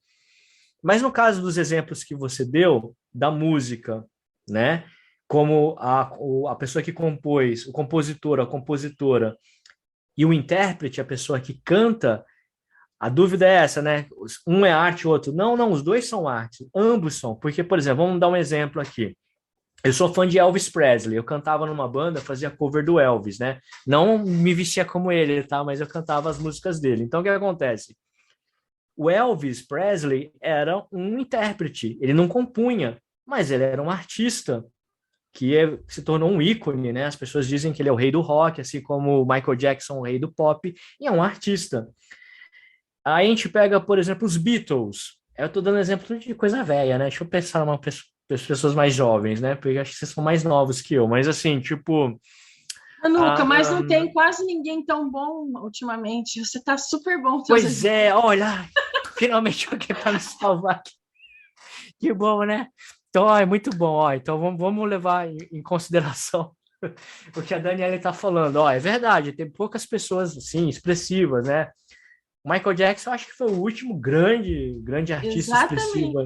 S1: Mas no caso dos exemplos que você deu, da música, né? Como a pessoa que compôs, o compositor, a compositora, e o intérprete, a pessoa que canta, a dúvida é essa, né? Um é arte, o outro. Não, os dois são arte. Ambos são. Porque, por exemplo, vamos dar um exemplo aqui. Eu sou fã de Elvis Presley. Eu cantava numa banda, fazia cover do Elvis, né? Não me vestia como ele, tá? Mas eu cantava as músicas dele. Então, o que acontece? O Elvis Presley era um intérprete. Ele não compunha, mas ele era um artista que se tornou um ícone, né? As pessoas dizem que ele é o rei do rock, assim como o Michael Jackson, o rei do pop, e é um artista. Aí a gente pega, por exemplo, os Beatles. Eu estou dando exemplo de coisa velha, né? Deixa eu pensar em pessoas mais jovens, né? Porque eu acho que vocês são mais novos que eu, mas assim, tipo...
S3: Nuca, mas não tem quase ninguém tão bom ultimamente. Você está super bom.
S1: Pois é, olha, finalmente alguém para me salvar aqui. Que bom, né? Então, é muito bom. Então, vamos levar em consideração o que a Daniela está falando. Ó, é verdade, tem poucas pessoas assim, expressivas, né? O Michael Jackson, eu acho que foi o último grande artista expressivo.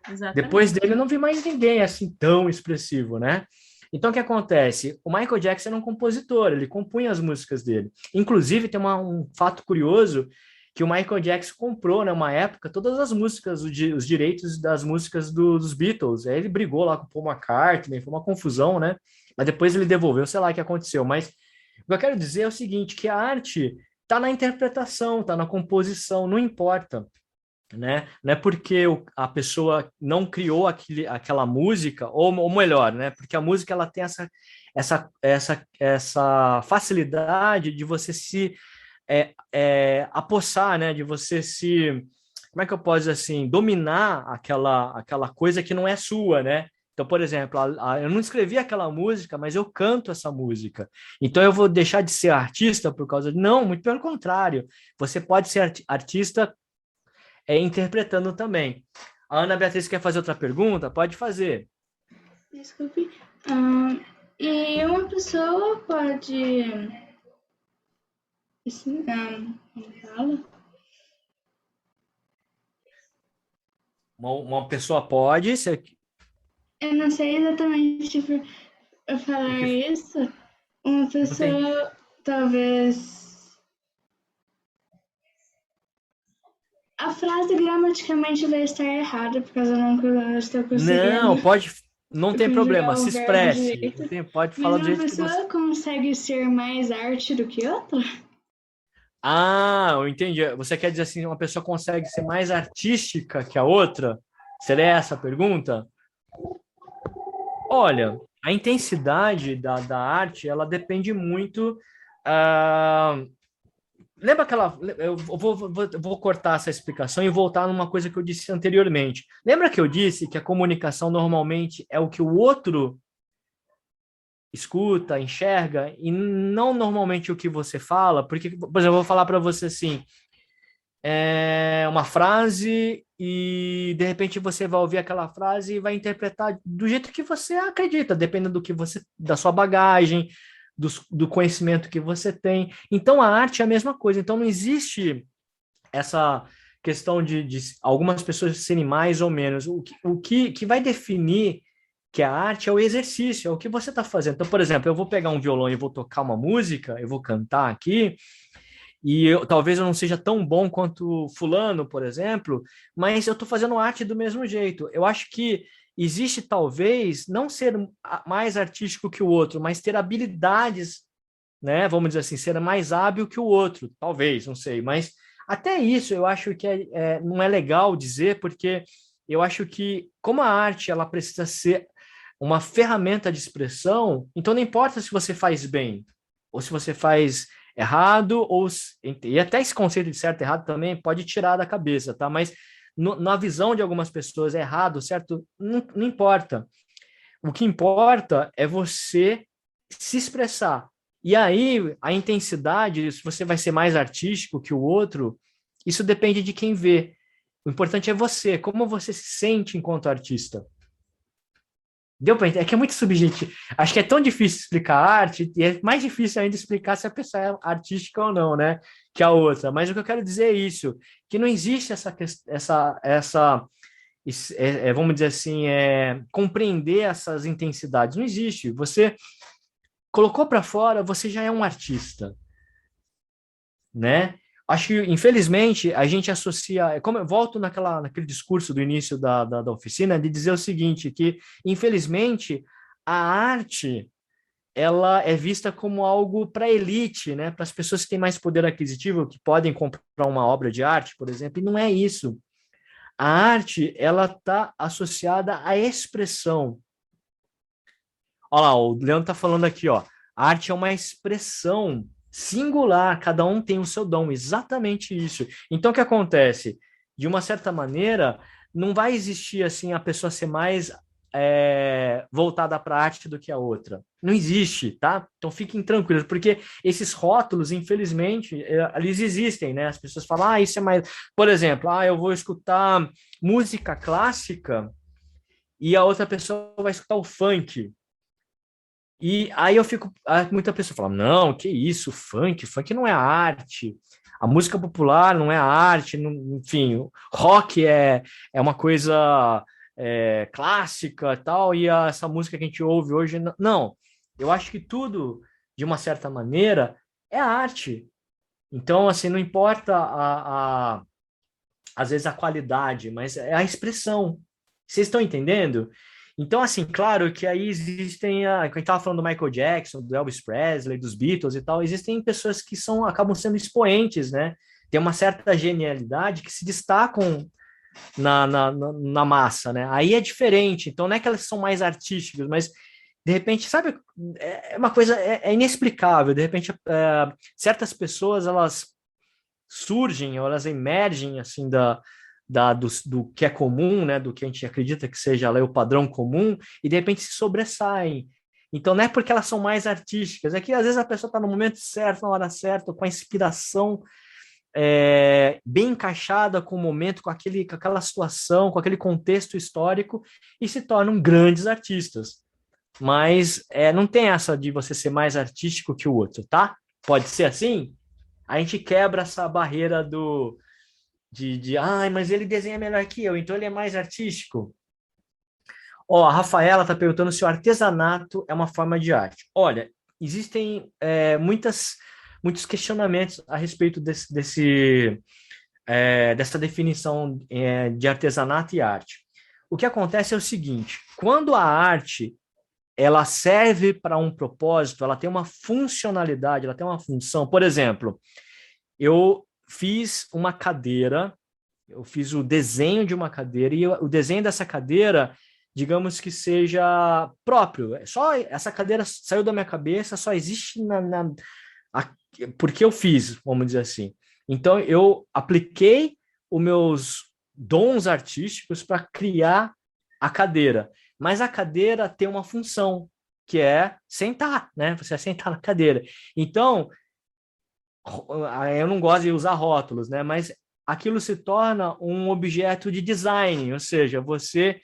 S3: Exatamente.
S1: Depois dele, eu não vi mais ninguém assim tão expressivo, né? Então, o que acontece? O Michael Jackson era um compositor, ele compunha as músicas dele. Inclusive, tem um fato curioso que o Michael Jackson comprou, né, uma época, todas as músicas, os direitos das músicas dos Beatles. Aí ele brigou lá com o Paul McCartney, foi uma confusão, né? Mas depois ele devolveu, sei lá o que aconteceu. Mas o que eu quero dizer é o seguinte, que a arte está na interpretação, está na composição, não importa. Né? Não é porque a pessoa não criou aquela música, ou melhor, né? Porque a música ela tem essa facilidade de você se apossar, né? De você se, como é que eu posso dizer assim, dominar aquela coisa que não é sua, né? Então, por exemplo, eu não escrevi aquela música, mas eu canto essa música. Então, eu vou deixar de ser artista por causa de... Não, muito pelo contrário. Você pode ser artista interpretando também. A Ana Beatriz quer fazer outra pergunta? Pode fazer.
S5: Desculpe. E uma pessoa pode... como fala?
S1: Uma pessoa pode...
S5: Eu não sei exatamente para falar isso. Uma pessoa talvez... A frase gramaticamente vai estar errada, porque eu não estou conseguindo...
S1: Não tem problema, se expresse. Pode falar do jeito que você...
S5: Mas uma pessoa consegue ser mais arte do que outra?
S1: Eu entendi. Você quer dizer assim, uma pessoa consegue ser mais artística que a outra? Seria essa a pergunta? Olha, a intensidade da arte, ela depende muito... Lembra aquela... Eu vou cortar essa explicação e voltar numa coisa que eu disse anteriormente. Lembra que eu disse que a comunicação normalmente é o que o outro escuta, enxerga, e não normalmente o que você fala? Porque, por exemplo, eu vou falar para você assim, uma frase e, de repente, você vai ouvir aquela frase e vai interpretar do jeito que você acredita, dependendo da sua bagagem, do conhecimento que você tem. Então, a arte é a mesma coisa. Então, não existe essa questão de algumas pessoas serem mais ou menos. O que vai definir que a arte é o exercício, é o que você está fazendo. Então, por exemplo, eu vou pegar um violão e vou tocar uma música, eu vou cantar aqui, e talvez eu não seja tão bom quanto fulano, por exemplo, mas eu estou fazendo arte do mesmo jeito. Eu acho que existe talvez não ser mais artístico que o outro, mas ter habilidades, né? Vamos dizer assim, ser mais hábil que o outro, talvez, não sei. Mas até isso eu acho que não é legal dizer, porque eu acho que como a arte ela precisa ser uma ferramenta de expressão, então não importa se você faz bem ou se você faz errado, e até esse conceito de certo e errado também pode tirar da cabeça, tá? Mas na visão de algumas pessoas, errado, certo? Não importa. O que importa é você se expressar. E aí, a intensidade, se você vai ser mais artístico que o outro, isso depende de quem vê. O importante é você, como você se sente enquanto artista. Deu para entender? É que é muito subjetivo. Acho que é tão difícil explicar a arte, e é mais difícil ainda explicar se a pessoa é artística ou não, né? Que a outra. Mas o que eu quero dizer é isso, que não existe vamos dizer assim, compreender essas intensidades. Não existe. Você colocou para fora, você já é um artista, né? Acho que, infelizmente, a gente associa... Como eu volto naquele discurso do início da oficina, de dizer o seguinte, que, infelizmente, a arte ela é vista como algo para a elite, né? Para as pessoas que têm mais poder aquisitivo, que podem comprar uma obra de arte, por exemplo, e não é isso. A arte ela está associada à expressão. Olha lá, o Leandro está falando aqui, ó, a arte é uma expressão singular, cada um tem o seu dom, exatamente isso. Então, o que acontece? De uma certa maneira, não vai existir assim a pessoa ser mais voltada para a arte do que a outra. Não existe, tá? Então, fiquem tranquilos, porque esses rótulos, infelizmente, eles existem, né? As pessoas falam, isso é mais... Por exemplo, eu vou escutar música clássica e a outra pessoa vai escutar o funk. E aí muita pessoa fala, não, que isso, funk não é arte, a música popular não é arte, enfim, o rock é uma coisa clássica e tal, e essa música que a gente ouve hoje, não. Eu acho que tudo, de uma certa maneira, é arte. Então, assim, não importa às vezes a qualidade, mas é a expressão. Vocês estão entendendo? Então, assim, claro que aí existem, quando a gente estava falando do Michael Jackson, do Elvis Presley, dos Beatles e tal, existem pessoas que acabam sendo expoentes, né? Tem uma certa genialidade que se destacam na massa, né? Aí é diferente. Então, não é que elas são mais artísticas, mas, de repente, sabe, é uma coisa, inexplicável. De repente, certas pessoas, elas surgem, ou elas emergem, assim, do que é comum, né, do que a gente acredita que seja lá, o padrão comum, e de repente se sobressaem. Então não é porque elas são mais artísticas, é que às vezes a pessoa está no momento certo, na hora certa, com a inspiração bem encaixada com o momento, com aquela situação, com aquele contexto histórico, e se tornam grandes artistas. Mas não tem essa de você ser mais artístico que o outro, tá? Pode ser assim? A gente quebra essa barreira mas ele desenha melhor que eu, então ele é mais artístico. Ó, a Rafaela está perguntando se o artesanato é uma forma de arte. Olha, existem muitos questionamentos a respeito dessa definição de artesanato e arte. O que acontece é o seguinte, quando a arte ela serve para um propósito, ela tem uma funcionalidade, ela tem uma função. Por exemplo, eu fiz uma cadeira, eu fiz o desenho de uma cadeira, e o desenho dessa cadeira, digamos que seja próprio. Só essa cadeira saiu da minha cabeça, só existe porque eu fiz, vamos dizer assim. Então, eu apliquei os meus dons artísticos para criar a cadeira. Mas a cadeira tem uma função, que é sentar, né? Você sentar na cadeira. Então, eu não gosto de usar rótulos, né? Mas aquilo se torna um objeto de design, ou seja, você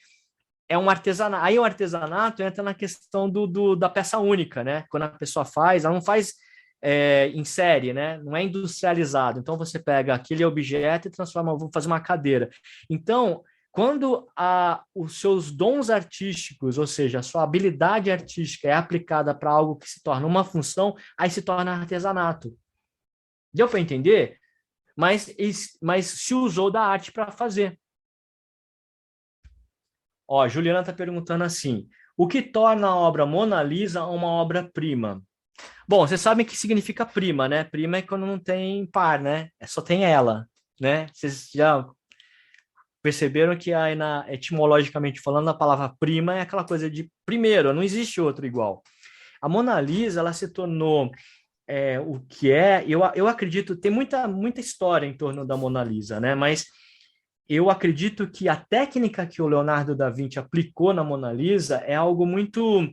S1: é um artesanato. Aí o artesanato entra na questão da peça única, né? Quando a pessoa faz, ela não faz em série, né? Não é industrializado. Então você pega aquele objeto e transforma, vou fazer uma cadeira. Então, quando os seus dons artísticos, ou seja, a sua habilidade artística é aplicada para algo que se torna uma função, aí se torna artesanato. Deu para entender? Mas se usou da arte para fazer. Ó, a Juliana está perguntando assim, o que torna a obra Mona Lisa uma obra-prima? Bom, vocês sabem o que significa prima, né? Prima é quando não tem par, né? Só tem ela, né? Vocês já perceberam que aí etimologicamente falando, a palavra prima é aquela coisa de primeiro, não existe outro igual. A Mona Lisa, ela se tornou o que eu acredito, tem muita história em torno da Mona Lisa, né? Mas eu acredito que a técnica que o Leonardo da Vinci aplicou na Mona Lisa é algo muito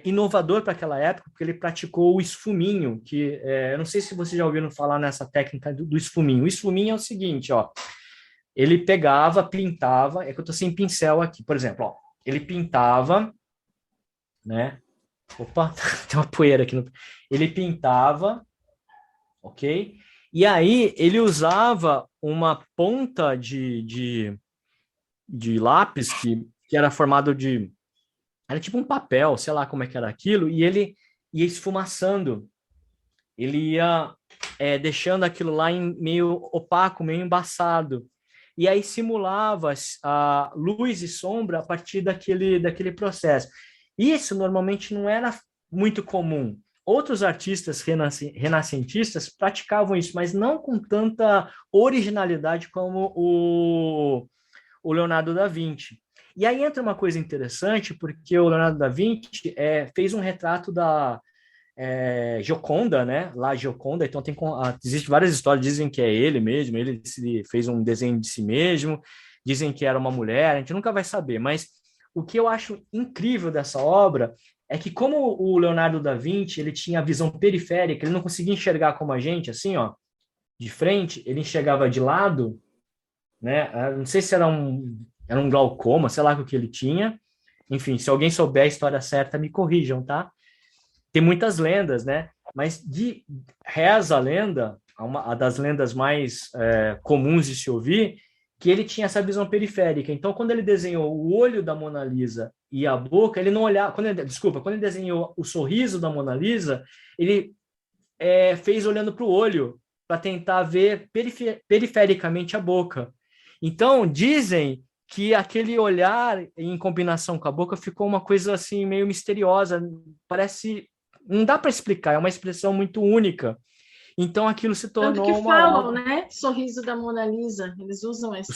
S1: inovador para aquela época, porque ele praticou o esfuminho, que eu não sei se vocês já ouviram falar nessa técnica do esfuminho. O esfuminho é o seguinte, ó, ele pegava, pintava, é que eu estou sem pincel aqui, por exemplo, ó, ele pintava, né? Opa, tem uma poeira aqui. Ele pintava, ok? E aí ele usava uma ponta de lápis que era formado de... Era tipo um papel, sei lá como é que era aquilo, e ele ia esfumaçando. Ele ia deixando aquilo lá meio opaco, meio embaçado. E aí simulava a luz e sombra a partir daquele processo. Isso normalmente não era muito comum. Outros artistas renascentistas praticavam isso, mas não com tanta originalidade como o Leonardo da Vinci. E aí entra uma coisa interessante, porque o Leonardo da Vinci fez um retrato da Gioconda, né? Lá Gioconda, então existe várias histórias, dizem que é ele mesmo, ele fez um desenho de si mesmo, dizem que era uma mulher, a gente nunca vai saber, mas o que eu acho incrível dessa obra é que, como o Leonardo da Vinci ele tinha a visão periférica, ele não conseguia enxergar como a gente, assim, ó, de frente, ele enxergava de lado, né? Não sei se era um glaucoma, sei lá o que ele tinha. Enfim, se alguém souber a história certa, me corrijam, tá? tem muitas lendas, né? Mas reza a lenda, a das lendas mais comuns de se ouvir, que ele tinha essa visão periférica. Então, quando ele desenhou o olho da Mona Lisa e a boca, ele não olhava... quando ele desenhou o sorriso da Mona Lisa, ele fez olhando para o olho, para tentar ver perifericamente a boca. Então, dizem que aquele olhar em combinação com a boca ficou uma coisa assim meio misteriosa, parece... não dá para explicar, é uma expressão muito única. Então, aquilo se tornou
S3: Tanto que falam, né? Sorriso da Mona Lisa. Eles usam esse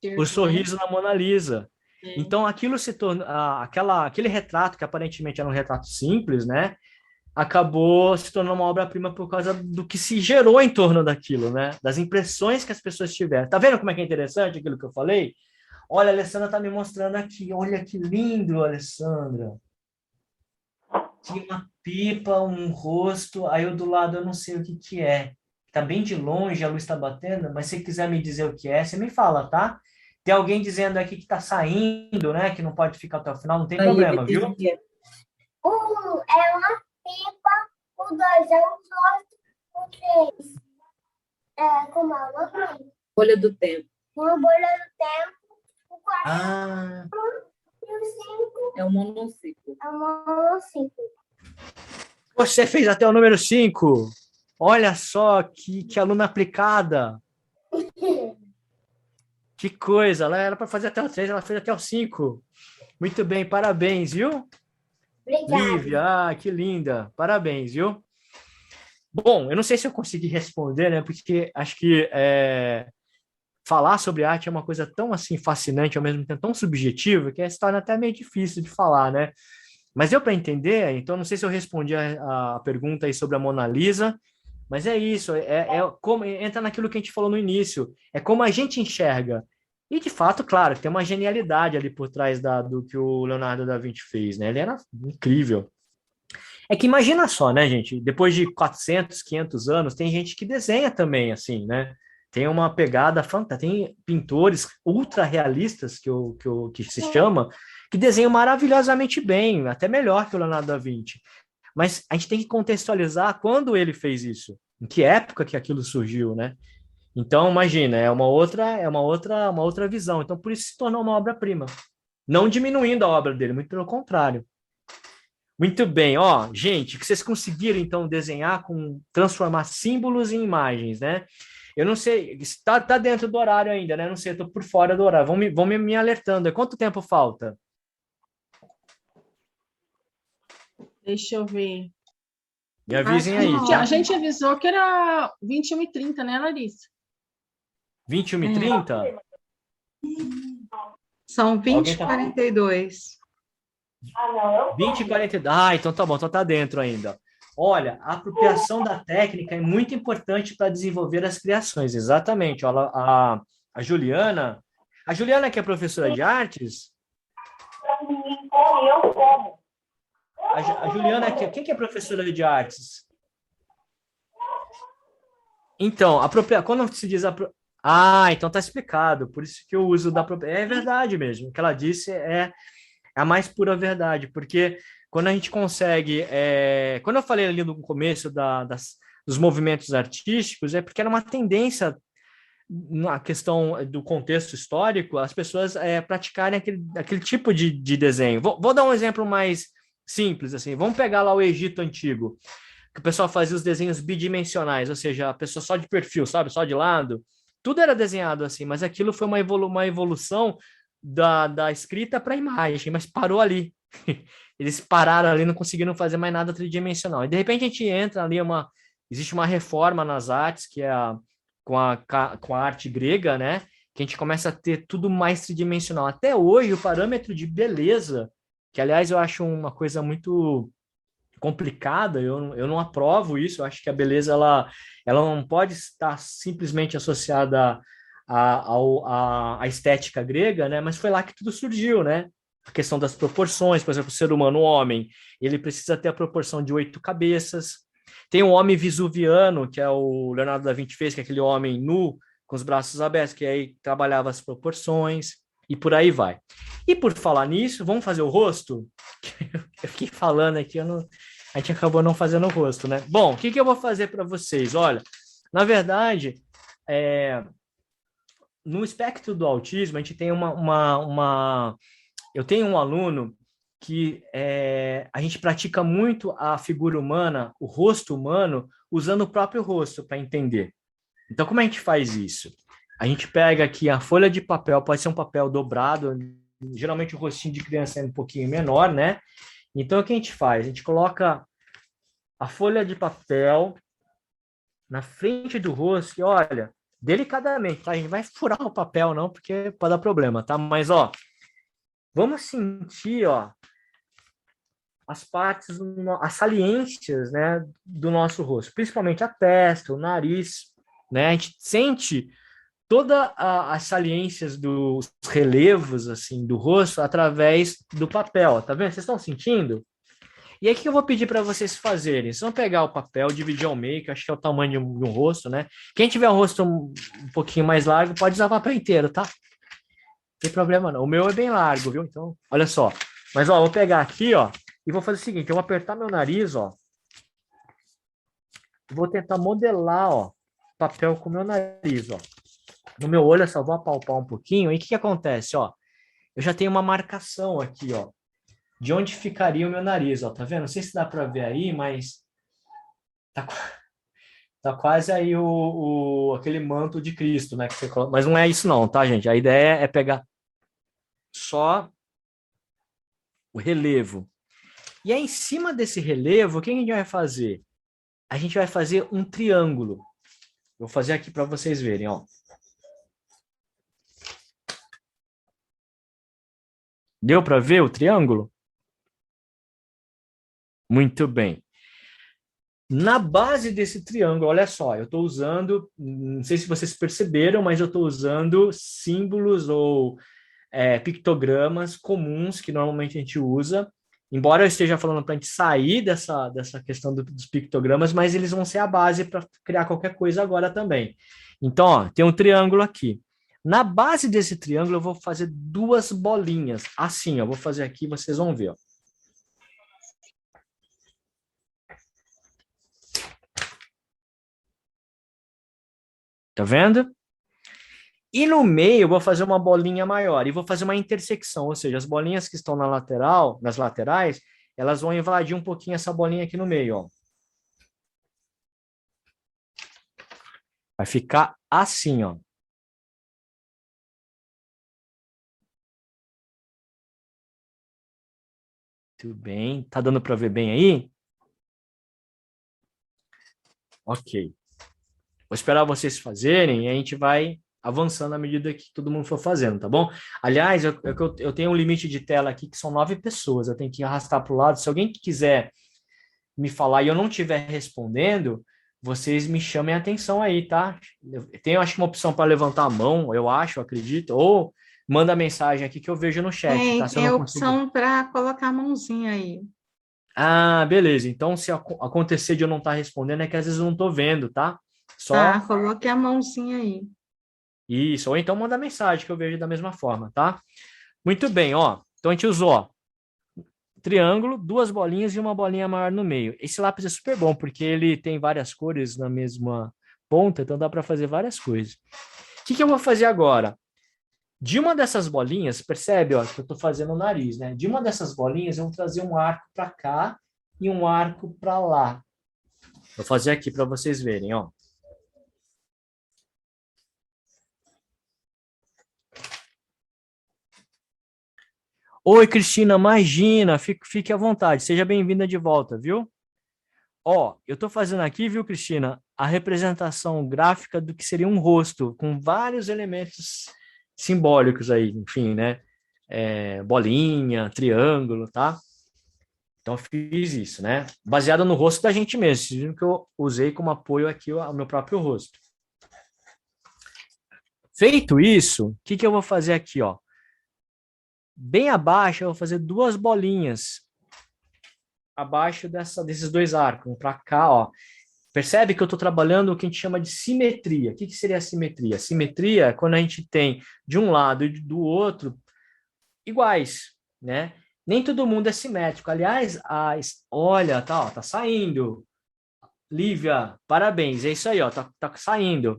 S3: termo.
S1: O sorriso da Mona Lisa.
S3: É.
S1: Então, aquilo se tornou... aquele retrato, que aparentemente era um retrato simples, né? Acabou se tornando uma obra-prima por causa do que se gerou em torno daquilo, né? Das impressões que as pessoas tiveram. Tá vendo como é que é interessante aquilo que eu falei? Olha, a Alessandra tá me mostrando aqui. Olha que lindo, Alessandra. Tinha uma pipa, um rosto, aí eu do lado eu não sei o que é. Tá bem de longe, a luz está batendo, mas se quiser me dizer o que é, você me fala, tá? Tem alguém dizendo aqui que tá saindo, né? Que não pode ficar até o final, não tem problema, viu?
S4: Um é uma pipa, o 2 é um rosto, o 3 como é o nome?
S7: Bolha do tempo.
S4: Uma bolha do tempo, o 4 e o 5
S7: é um monociclo.
S4: É um monociclo.
S1: Você fez até o número 5. Olha só que aluna aplicada. Que coisa. Ela era para fazer até o 3, ela fez até o 5. Muito bem, parabéns, viu?
S4: Obrigada.
S1: Lívia, que linda. Parabéns, viu? Bom, eu não sei se eu consegui responder, né? Porque acho que falar sobre arte é uma coisa tão assim fascinante, ao mesmo tempo tão subjetiva, que se torna até meio difícil de falar, né? Mas deu para entender, então não sei se eu respondi a pergunta aí sobre a Mona Lisa, mas é isso, como entra naquilo que a gente falou no início, é como a gente enxerga. E de fato, claro, tem uma genialidade ali por trás do que o Leonardo da Vinci fez, né? Ele era incrível. É que imagina só, né, gente? Depois de 400, 500 anos, tem gente que desenha também, assim, né? Tem uma pegada fantástica, tem pintores ultra realistas, que se chama, que desenham maravilhosamente bem, até melhor que o Leonardo da Vinci. Mas a gente tem que contextualizar quando ele fez isso, em que época que aquilo surgiu, né? Então, imagina, é uma outra visão. Então, por isso se tornou uma obra-prima. Não diminuindo a obra dele, muito pelo contrário. Muito bem, ó, gente, que vocês conseguiram, então, desenhar, transformar símbolos em imagens, né? Eu não sei, está dentro do horário ainda, né? Não sei, estou por fora do horário. Vão me alertando. Quanto tempo falta?
S3: Deixa eu ver.
S1: Me avisem aí, tá?
S3: A gente avisou que era 21h30, né, Larissa?
S1: 21h30?
S2: São 20h42.
S1: 20h42. Ah, então tá bom, então tá dentro ainda. Olha, a apropriação da técnica é muito importante para desenvolver as criações, exatamente. A Juliana que é professora de artes... A Juliana, quem que é professora de artes? Então, quando se diz... então tá explicado, por isso que eu uso da... É verdade mesmo, o que ela disse é a mais pura verdade, porque quando a gente consegue... Quando eu falei ali no começo dos movimentos artísticos, é porque era uma tendência, na questão do contexto histórico, as pessoas praticarem aquele tipo de desenho. Vou dar um exemplo mais simples, assim. Vamos pegar lá o Egito Antigo, que o pessoal fazia os desenhos bidimensionais, ou seja, a pessoa só de perfil, sabe? Só de lado. Tudo era desenhado assim, mas aquilo foi uma evolução da escrita para a imagem, mas parou ali. Eles pararam ali, não conseguiram fazer mais nada tridimensional. E de repente a gente entra ali, existe uma reforma nas artes, que é com a arte grega, né? Que a gente começa a ter tudo mais tridimensional. Até hoje, o parâmetro de beleza, que aliás eu acho uma coisa muito complicada, eu não aprovo isso, eu acho que a beleza ela não pode estar simplesmente associada à estética grega, né? Mas foi lá que tudo surgiu, né? A questão das proporções, por exemplo, o ser humano, o homem, ele precisa ter a proporção de 8 cabeças. Tem o homem vesuviano, que é o Leonardo da Vinci fez, que é aquele homem nu, com os braços abertos, que aí trabalhava as proporções, e por aí vai. E por falar nisso, vamos fazer o rosto? Eu fiquei falando aqui, a gente acabou não fazendo o rosto, né? Bom, o que eu vou fazer para vocês? Olha, na verdade, no espectro do autismo, a gente tem eu tenho um aluno que a gente pratica muito a figura humana, o rosto humano, usando o próprio rosto para entender. Então, como a gente faz isso? A gente pega aqui a folha de papel, pode ser um papel dobrado, geralmente o rostinho de criança é um pouquinho menor, né? Então, o que a gente faz? A gente coloca a folha de papel na frente do rosto e, olha, delicadamente, tá? A gente vai furar o papel, não, porque pode dar problema, tá? Mas, ó, vamos sentir, ó, as partes, as saliências, né, do nosso rosto, principalmente a testa, o nariz, né? A gente sente todas as saliências dos relevos, assim, do rosto através do papel, tá vendo? Vocês estão sentindo? E aí, o que eu vou pedir para vocês fazerem? Vocês vão pegar o papel, dividir ao meio, que eu acho que é o tamanho de um rosto, né? Quem tiver um rosto um pouquinho mais largo, pode usar o papel inteiro, tá? Não tem problema não. O meu é bem largo, viu? Então, olha só. Mas, ó, eu vou pegar aqui, ó, e vou fazer o seguinte, eu vou apertar meu nariz, ó. Vou tentar modelar, ó, papel com o meu nariz, ó. No meu olho, eu só vou apalpar um pouquinho. E o que acontece, ó? Eu já tenho uma marcação aqui, ó, de onde ficaria o meu nariz, ó, tá vendo? Não sei se dá para ver aí, mas tá quase aí aquele manto de Cristo, né? Que você coloca. Mas não é isso não, tá, gente? A ideia é pegar só o relevo. E aí, em cima desse relevo, o que a gente vai fazer? A gente vai fazer um triângulo. Vou fazer aqui para vocês verem, ó. Deu para ver o triângulo? Muito bem. Na base desse triângulo, olha só, eu estou usando, não sei se vocês perceberam, mas eu estou usando símbolos ou pictogramas comuns que normalmente a gente usa, embora eu esteja falando para a gente sair dessa questão dos pictogramas, mas eles vão ser a base para criar qualquer coisa agora também. Então, ó, tem um triângulo aqui. Na base desse triângulo, eu vou fazer duas bolinhas, assim, ó, vou fazer aqui, vocês vão ver, ó. Tá vendo? E no meio eu vou fazer uma bolinha maior e vou fazer uma intersecção, ou seja, as bolinhas que estão nas laterais, elas vão invadir um pouquinho essa bolinha aqui no meio, ó. Vai ficar assim, ó. Tudo bem. Tá dando para ver bem aí? Ok. Vou esperar vocês fazerem e a gente vai avançando à medida que todo mundo for fazendo, tá bom? Aliás, eu tenho um limite de tela aqui que são 9 pessoas, eu tenho que arrastar para o lado. Se alguém quiser me falar e eu não estiver respondendo, vocês me chamem a atenção aí, tá? Eu tenho, acho que uma opção para levantar a mão, eu acredito, ou manda mensagem aqui que eu vejo no chat, tá?
S2: Tem a opção para colocar a mãozinha aí.
S1: Ah, beleza. Então, se acontecer de eu não estar respondendo, é que às vezes eu não estou vendo, tá? Só...
S2: Ah, coloque a mãozinha aí.
S1: Isso, ou então manda mensagem que eu vejo da mesma forma, tá? Muito bem, ó. Então a gente usou, ó, triângulo, duas bolinhas e uma bolinha maior no meio. Esse lápis é super bom, porque ele tem várias cores na mesma ponta, então dá para fazer várias coisas. O que eu vou fazer agora? De uma dessas bolinhas, percebe, ó, que eu estou fazendo o nariz, né? De uma dessas bolinhas, eu vou trazer um arco para cá e um arco para lá. Vou fazer aqui para vocês verem, ó. Oi, Cristina, imagina, fique à vontade, seja bem-vinda de volta, viu? Ó, eu estou fazendo aqui, viu, Cristina, a representação gráfica do que seria um rosto, com vários elementos simbólicos aí, enfim, né? Bolinha, triângulo, tá? Então, eu fiz isso, né? Baseado no rosto da gente mesmo, vocês viram que eu usei como apoio aqui o meu próprio rosto. Feito isso, o que eu vou fazer aqui, ó? Bem abaixo, eu vou fazer duas bolinhas abaixo desses dois arcos, para cá, ó. Percebe que eu estou trabalhando o que a gente chama de simetria. O que seria a simetria? Simetria é quando a gente tem de um lado e do outro iguais, né? Nem todo mundo é simétrico. Aliás, olha, tá, ó, tá saindo. Lívia, parabéns. É isso aí, ó, tá saindo.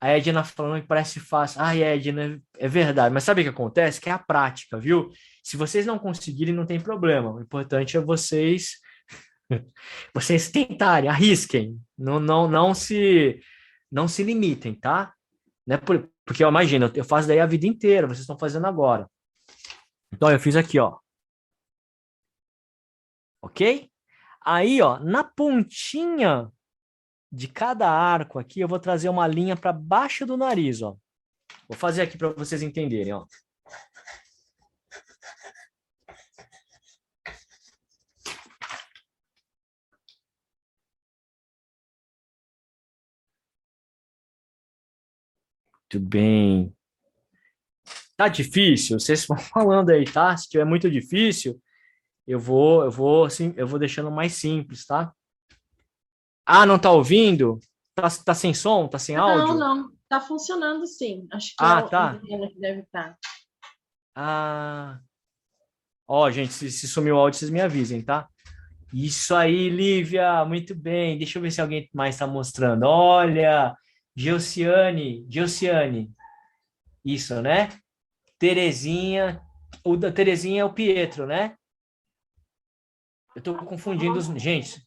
S1: A Edna falando que parece fácil. Ai, Edna, é verdade. Mas sabe o que acontece? Que é a prática, viu? Se vocês não conseguirem, não tem problema. O importante é vocês tentarem, arrisquem. Não se limitem, tá? Né? Porque, ó, imagina, eu faço daí a vida inteira. Vocês estão fazendo agora. Então, eu fiz aqui, ó. Ok? Aí, ó, na pontinha de cada arco aqui, eu vou trazer uma linha para baixo do nariz, ó. Vou fazer aqui para vocês entenderem, ó. Muito bem. Tá difícil? Vocês vão falando aí, tá? Se tiver muito difícil, eu vou deixando mais simples, tá? Ah, não tá ouvindo? Tá sem som? Tá sem áudio?
S3: Não. Tá funcionando sim. Acho que
S1: tá.
S3: que deve estar.
S1: Ah. Ó, gente, se sumir o áudio, vocês me avisem, tá? Isso aí, Lívia, muito bem. Deixa eu ver se alguém mais tá mostrando. Olha, Geuciane. Isso, né? Terezinha. O da Terezinha é o Pietro, né? Eu tô confundindo os... Gente,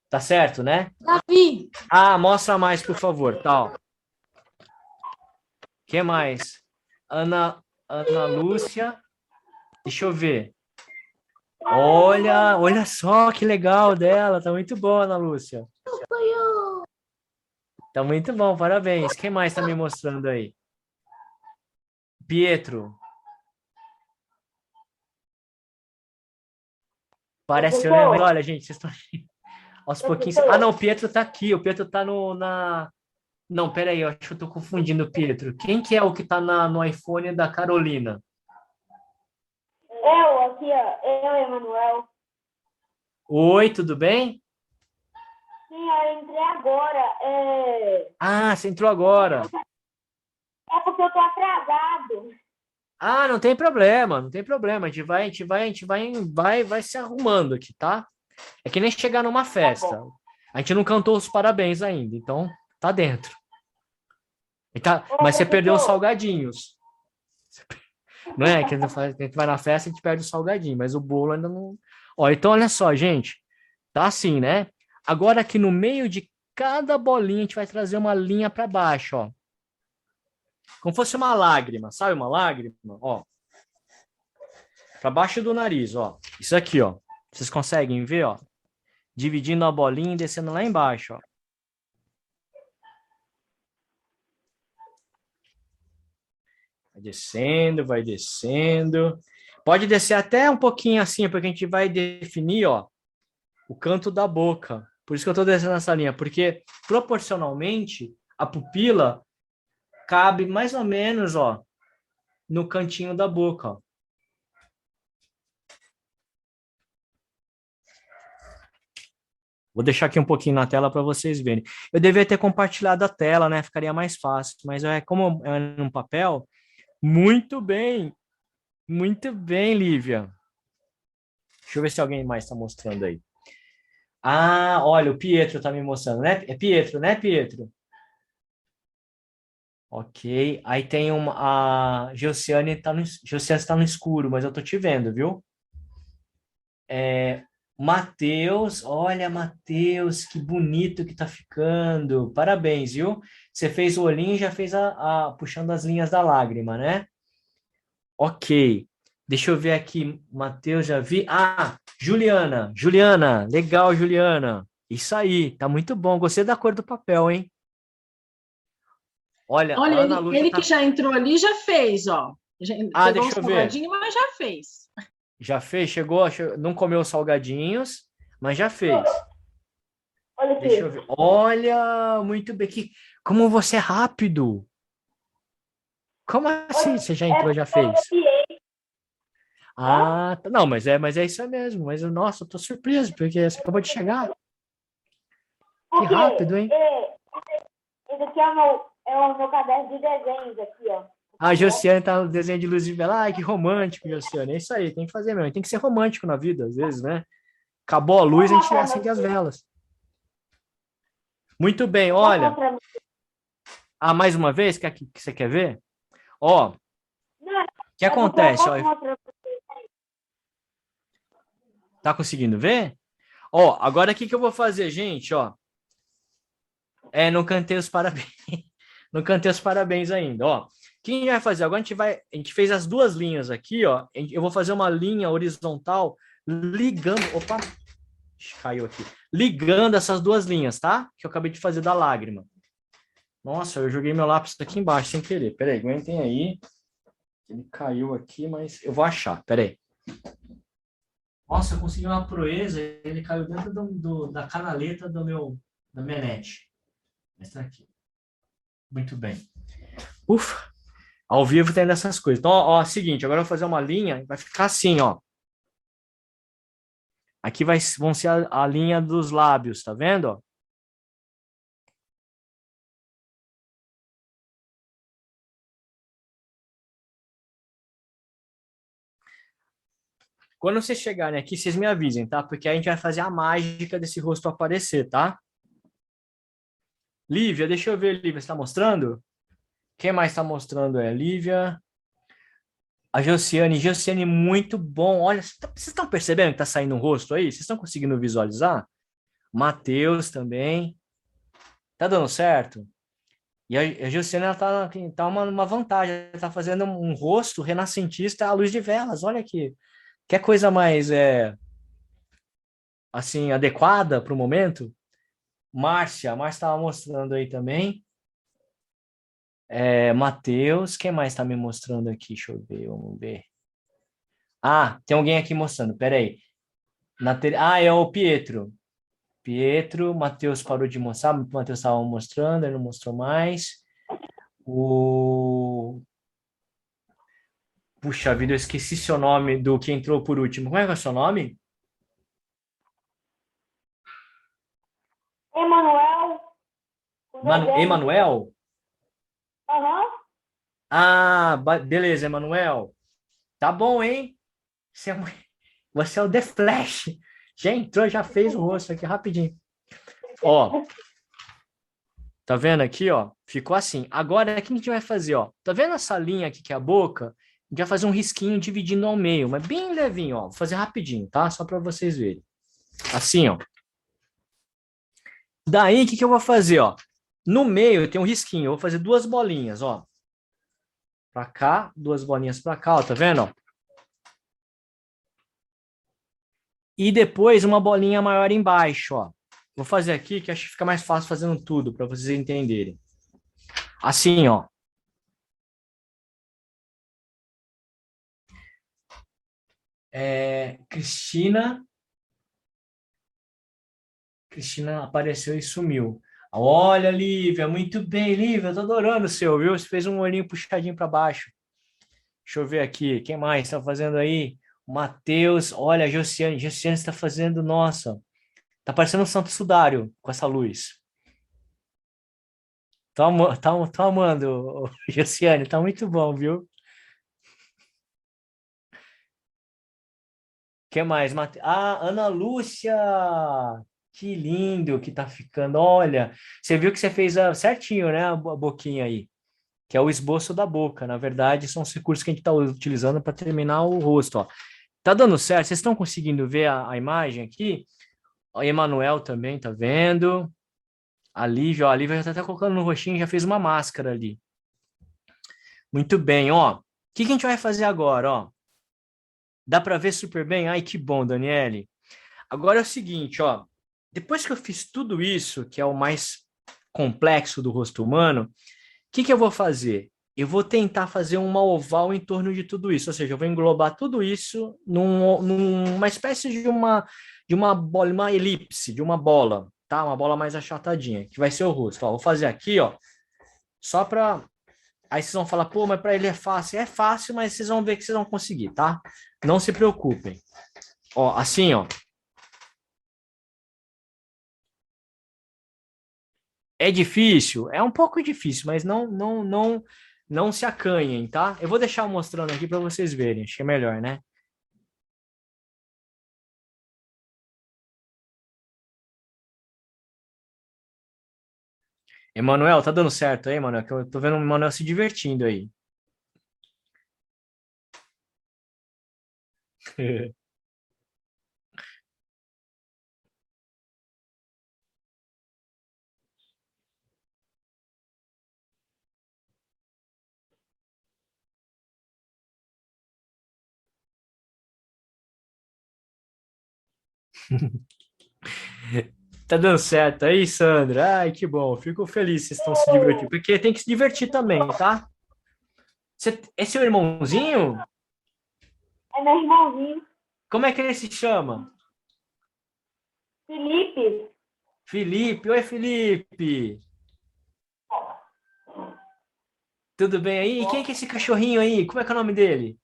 S1: tá certo, né?
S6: Davi.
S1: Ah, mostra mais, por favor. Tá, ó. Que mais? Ana Lúcia. Deixa eu ver. Olha só que legal dela. Tá muito boa, Ana Lúcia. Tá muito bom, parabéns. Quem mais tá me mostrando aí? Pietro. Parece eu lembro. Olha, gente, vocês estão aos pouquinhos. Ah, não, o Pietro tá aqui. O Pietro tá na... Não, peraí, eu acho que eu tô confundindo o Pietro. Quem que é o que tá no iPhone da Carolina?
S4: Eu, aqui, ó. Eu, Emanuel.
S1: Oi, tudo bem?
S4: Sim, eu entrei agora.
S1: Ah, você entrou agora.
S4: É porque eu tô atrasado.
S1: Ah, não tem problema. A gente vai se arrumando aqui, tá? É que nem chegar numa festa. A gente não cantou os parabéns ainda, então tá dentro. Mas você perdeu os salgadinhos. Não é? Que a gente vai na festa e a gente perde o salgadinho, mas o bolo ainda não... Ó, então olha só, gente. Tá assim, né? Agora aqui no meio de cada bolinha a gente vai trazer uma linha para baixo, ó. Como fosse uma lágrima, sabe uma lágrima? Ó. Para baixo do nariz, ó. Isso aqui, ó. Vocês conseguem ver, ó? Dividindo a bolinha e descendo lá embaixo, ó. Vai descendo. Pode descer até um pouquinho assim, porque a gente vai definir, ó, o canto da boca. Por isso que eu tô descendo essa linha, porque proporcionalmente a pupila cabe mais ou menos, ó, no cantinho da boca, ó. Vou deixar aqui um pouquinho na tela para vocês verem. Eu devia ter compartilhado a tela, né? Ficaria mais fácil, mas como é no papel. Muito bem, Lívia. Deixa eu ver se alguém mais está mostrando aí. Ah, olha, o Pietro está me mostrando, né? É Pietro, né, Pietro? Ok, aí tem a Geuciane está no escuro, mas eu tô te vendo, viu? Matheus, olha, Matheus, que bonito que tá ficando. Parabéns, viu? Você fez o olhinho e já fez puxando as linhas da lágrima, né? Ok. Deixa eu ver aqui. Matheus, já vi. Ah, Juliana, legal, Juliana. Isso aí, tá muito bom. Gostei da cor do papel, hein? Olha, Ana Lúcia
S3: ele que já entrou ali já fez, ó.
S1: Deixa eu ver.
S3: Mas já fez.
S1: Já fez? Chegou, não comeu salgadinhos, mas já fez.
S4: Olha aqui.
S1: Deixa eu ver. Olha, muito bem. Como você é rápido. Como assim? Você já entrou, já fez? Ah, não, mas é isso aí mesmo. Mas, nossa, eu tô surpreso, porque você acabou de chegar. Que rápido, hein?
S4: Esse aqui é o meu caderno de desenhos aqui, ó.
S1: A Josiane tá no desenho de luz de vela. Ai, que romântico, Josiane. É isso aí, tem que fazer mesmo. Tem que ser romântico na vida, às vezes, né? Acabou a luz, a gente acende as velas. Muito bem, olha. Ah, mais uma vez, que você quer ver? Ó, o que acontece? Ó, tá conseguindo ver? Ó, agora o que eu vou fazer, gente, ó. Não cantei os parabéns. Não cantei os parabéns ainda, ó. O que a gente vai fazer? Agora a gente fez as duas linhas aqui, ó. Eu vou fazer uma linha horizontal ligando, opa, caiu aqui. Ligando essas duas linhas, tá? Que eu acabei de fazer da lágrima. Nossa, eu joguei meu lápis aqui embaixo sem querer. Peraí, aguentem aí. Ele caiu aqui, mas eu vou achar. Peraí. Nossa, eu consegui uma proeza. Ele caiu dentro da canaleta da minha net. Mas tá aqui. Muito bem. Ufa. Ao vivo tem dessas coisas. Então, ó, seguinte. Agora eu vou fazer uma linha. Vai ficar assim, ó. Aqui vão ser a linha dos lábios, tá vendo? Ó? Quando vocês chegarem aqui, vocês me avisem, tá? Porque a gente vai fazer a mágica desse rosto aparecer, tá? Lívia, deixa eu ver, Lívia, você está mostrando? Quem mais está mostrando é a Lívia. A Josiane. Josiane, muito bom. Olha, vocês estão percebendo que está saindo um rosto aí? Vocês estão conseguindo visualizar? Matheus também. Tá dando certo? E a Josiane, ela tá uma vantagem. Ela está fazendo um rosto renascentista à luz de velas. Olha aqui. Quer coisa mais assim, adequada para o momento? Márcia estava mostrando aí também. Matheus, quem mais está me mostrando aqui? Deixa eu ver, vamos ver. Ah, tem alguém aqui mostrando, peraí. É o Pietro. Pietro, Matheus parou de mostrar, o Matheus estava mostrando, ele não mostrou mais. Puxa vida, eu esqueci seu nome do que entrou por último. Como é que é o seu nome?
S4: Emanuel.
S1: Emanuel?
S4: Aham.
S1: Ah, beleza, Emanuel. Tá bom, hein? Você é o The Flash. Já entrou, já fez o rosto aqui rapidinho. Ó. Tá vendo aqui, ó? Ficou assim. Agora, o que a gente vai fazer, ó? Tá vendo essa linha aqui que é a boca? A gente vai fazer um risquinho dividindo ao meio, mas bem levinho, ó. Vou fazer rapidinho, tá? Só para vocês verem. Assim, ó. Daí, o que eu vou fazer, ó? No meio tem um risquinho. Eu vou fazer duas bolinhas, ó. Pra cá, duas bolinhas pra cá, ó. Tá vendo, ó? E depois uma bolinha maior embaixo, ó. Vou fazer aqui, que acho que fica mais fácil fazendo tudo, para vocês entenderem. Assim, ó. Cristina apareceu e sumiu. Olha, Lívia, muito bem, Lívia, eu tô adorando o seu, viu? Você fez um olhinho puxadinho para baixo. Deixa eu ver aqui, quem mais está fazendo aí? O Matheus, olha, a Josiane está fazendo, nossa, tá parecendo um Santo Sudário com essa luz. Tô amando, Josiane, tá muito bom, viu? Que mais? Ana Lúcia! Que lindo que tá ficando. Olha, você viu que você fez certinho, né? A boquinha aí. Que é o esboço da boca. Na verdade, são os recursos que a gente está utilizando para terminar o rosto, ó. Tá dando certo? Vocês estão conseguindo ver a imagem aqui? O Emanuel também tá vendo. A Lívia já tá até colocando no roxinho, já fez uma máscara ali. Muito bem, ó. O que a gente vai fazer agora, ó? Dá para ver super bem? Ai, que bom, Daniele. Agora é o seguinte, ó. Depois que eu fiz tudo isso, que é o mais complexo do rosto humano, o que eu vou fazer? Eu vou tentar fazer uma oval em torno de tudo isso. Ou seja, eu vou englobar tudo isso numa espécie de uma bola, uma elipse, de uma bola, tá? Uma bola mais achatadinha, que vai ser o rosto. Ó, vou fazer aqui, ó, só para... Aí vocês vão falar, pô, mas para ele é fácil. É fácil, mas vocês vão ver que vocês vão conseguir, tá? Não se preocupem. Ó, assim, ó. É difícil? É um pouco difícil, mas não Não se acanhem, tá? Eu vou deixar mostrando aqui para vocês verem. Acho que é melhor, né? Emanuel, tá dando certo aí, Emanuel? Que eu tô vendo o Emanuel se divertindo aí. Tá dando certo aí, Sandra? Ai, que bom. Fico feliz que vocês estão se divertindo. Porque tem que se divertir também, tá? É seu irmãozinho?
S4: É meu irmãozinho,
S1: Como é que ele se chama?
S4: Felipe.
S1: Felipe. Oi, Felipe. Tudo bem aí? E quem que é esse cachorrinho aí? Como é que é o nome dele?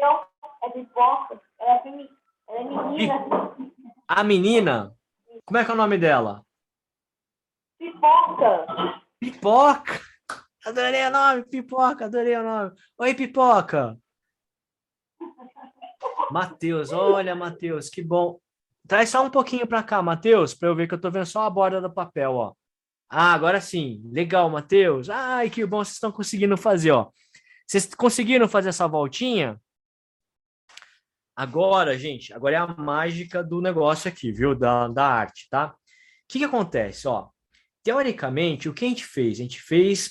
S4: Não, é pipoca. Ela é menina.
S1: A menina? Como é que é o nome dela?
S4: Pipoca.
S1: Pipoca. Adorei o nome, Pipoca. Adorei o nome. Oi, Pipoca. Matheus, olha, Matheus, que bom. Traz só um pouquinho para cá, Matheus, para eu ver que eu tô vendo só a borda do papel, ó. Ah, agora sim. Legal, Matheus. Ai, que bom, vocês estão conseguindo fazer, ó. Vocês conseguiram fazer essa voltinha? Agora, gente, agora é a mágica do negócio aqui, viu? Da arte, tá? O que acontece, ó? Teoricamente, o que a gente fez? A gente fez,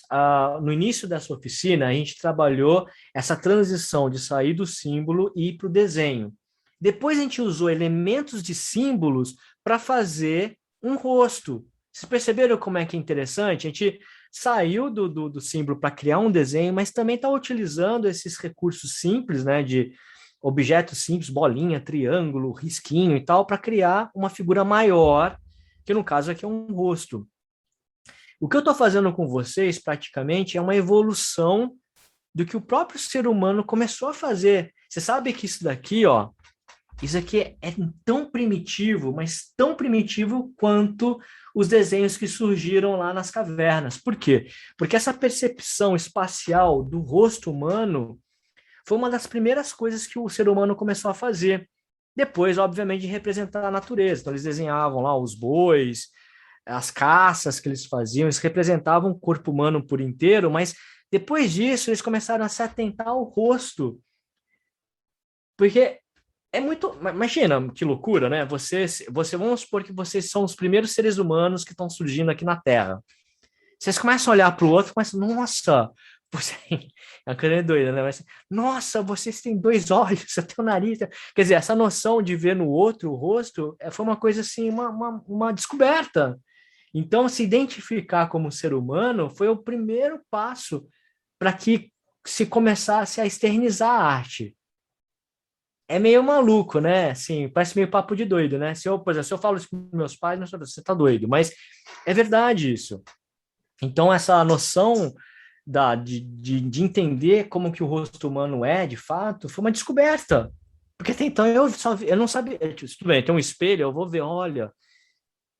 S1: no início dessa oficina, a gente trabalhou essa transição de sair do símbolo e ir para o desenho. Depois a gente usou elementos de símbolos para fazer um rosto. Vocês perceberam como é que é interessante? A gente saiu do símbolo para criar um desenho, mas também está utilizando esses recursos simples, né, de objetos simples, bolinha, triângulo, risquinho e tal, para criar uma figura maior, que no caso aqui é um rosto. O que eu estou fazendo com vocês, praticamente, é uma evolução do que o próprio ser humano começou a fazer. Você sabe que isso daqui, ó, isso aqui é tão primitivo, mas tão primitivo quanto os desenhos que surgiram lá nas cavernas. Por quê? Porque essa percepção espacial do rosto humano foi uma das primeiras coisas que o ser humano começou a fazer. Depois, obviamente, de representar a natureza. Então, eles desenhavam lá os bois, as caças que eles faziam, eles representavam o corpo humano por inteiro, mas depois disso eles começaram a se atentar ao rosto. Porque é muito... Imagina que loucura, né? Vamos supor que vocês são os primeiros seres humanos que estão surgindo aqui na Terra. Vocês começam a olhar para o outro e começam, nossa, você... É uma coisa doida, né? Mas, nossa, vocês têm 2 olhos, você tem o nariz. Quer dizer, essa noção de ver no outro o rosto foi uma coisa assim, uma descoberta. Então, se identificar como ser humano foi o primeiro passo para que se começasse a externizar a arte. É meio maluco, né? Assim, parece meio papo de doido, né? Por exemplo, se eu falo isso com meus pais, você tá doido, mas é verdade isso. Então, essa noção de entender como que o rosto humano é, de fato, foi uma descoberta. Porque até então eu não sabia. Tudo bem, tem um espelho, eu vou ver, olha,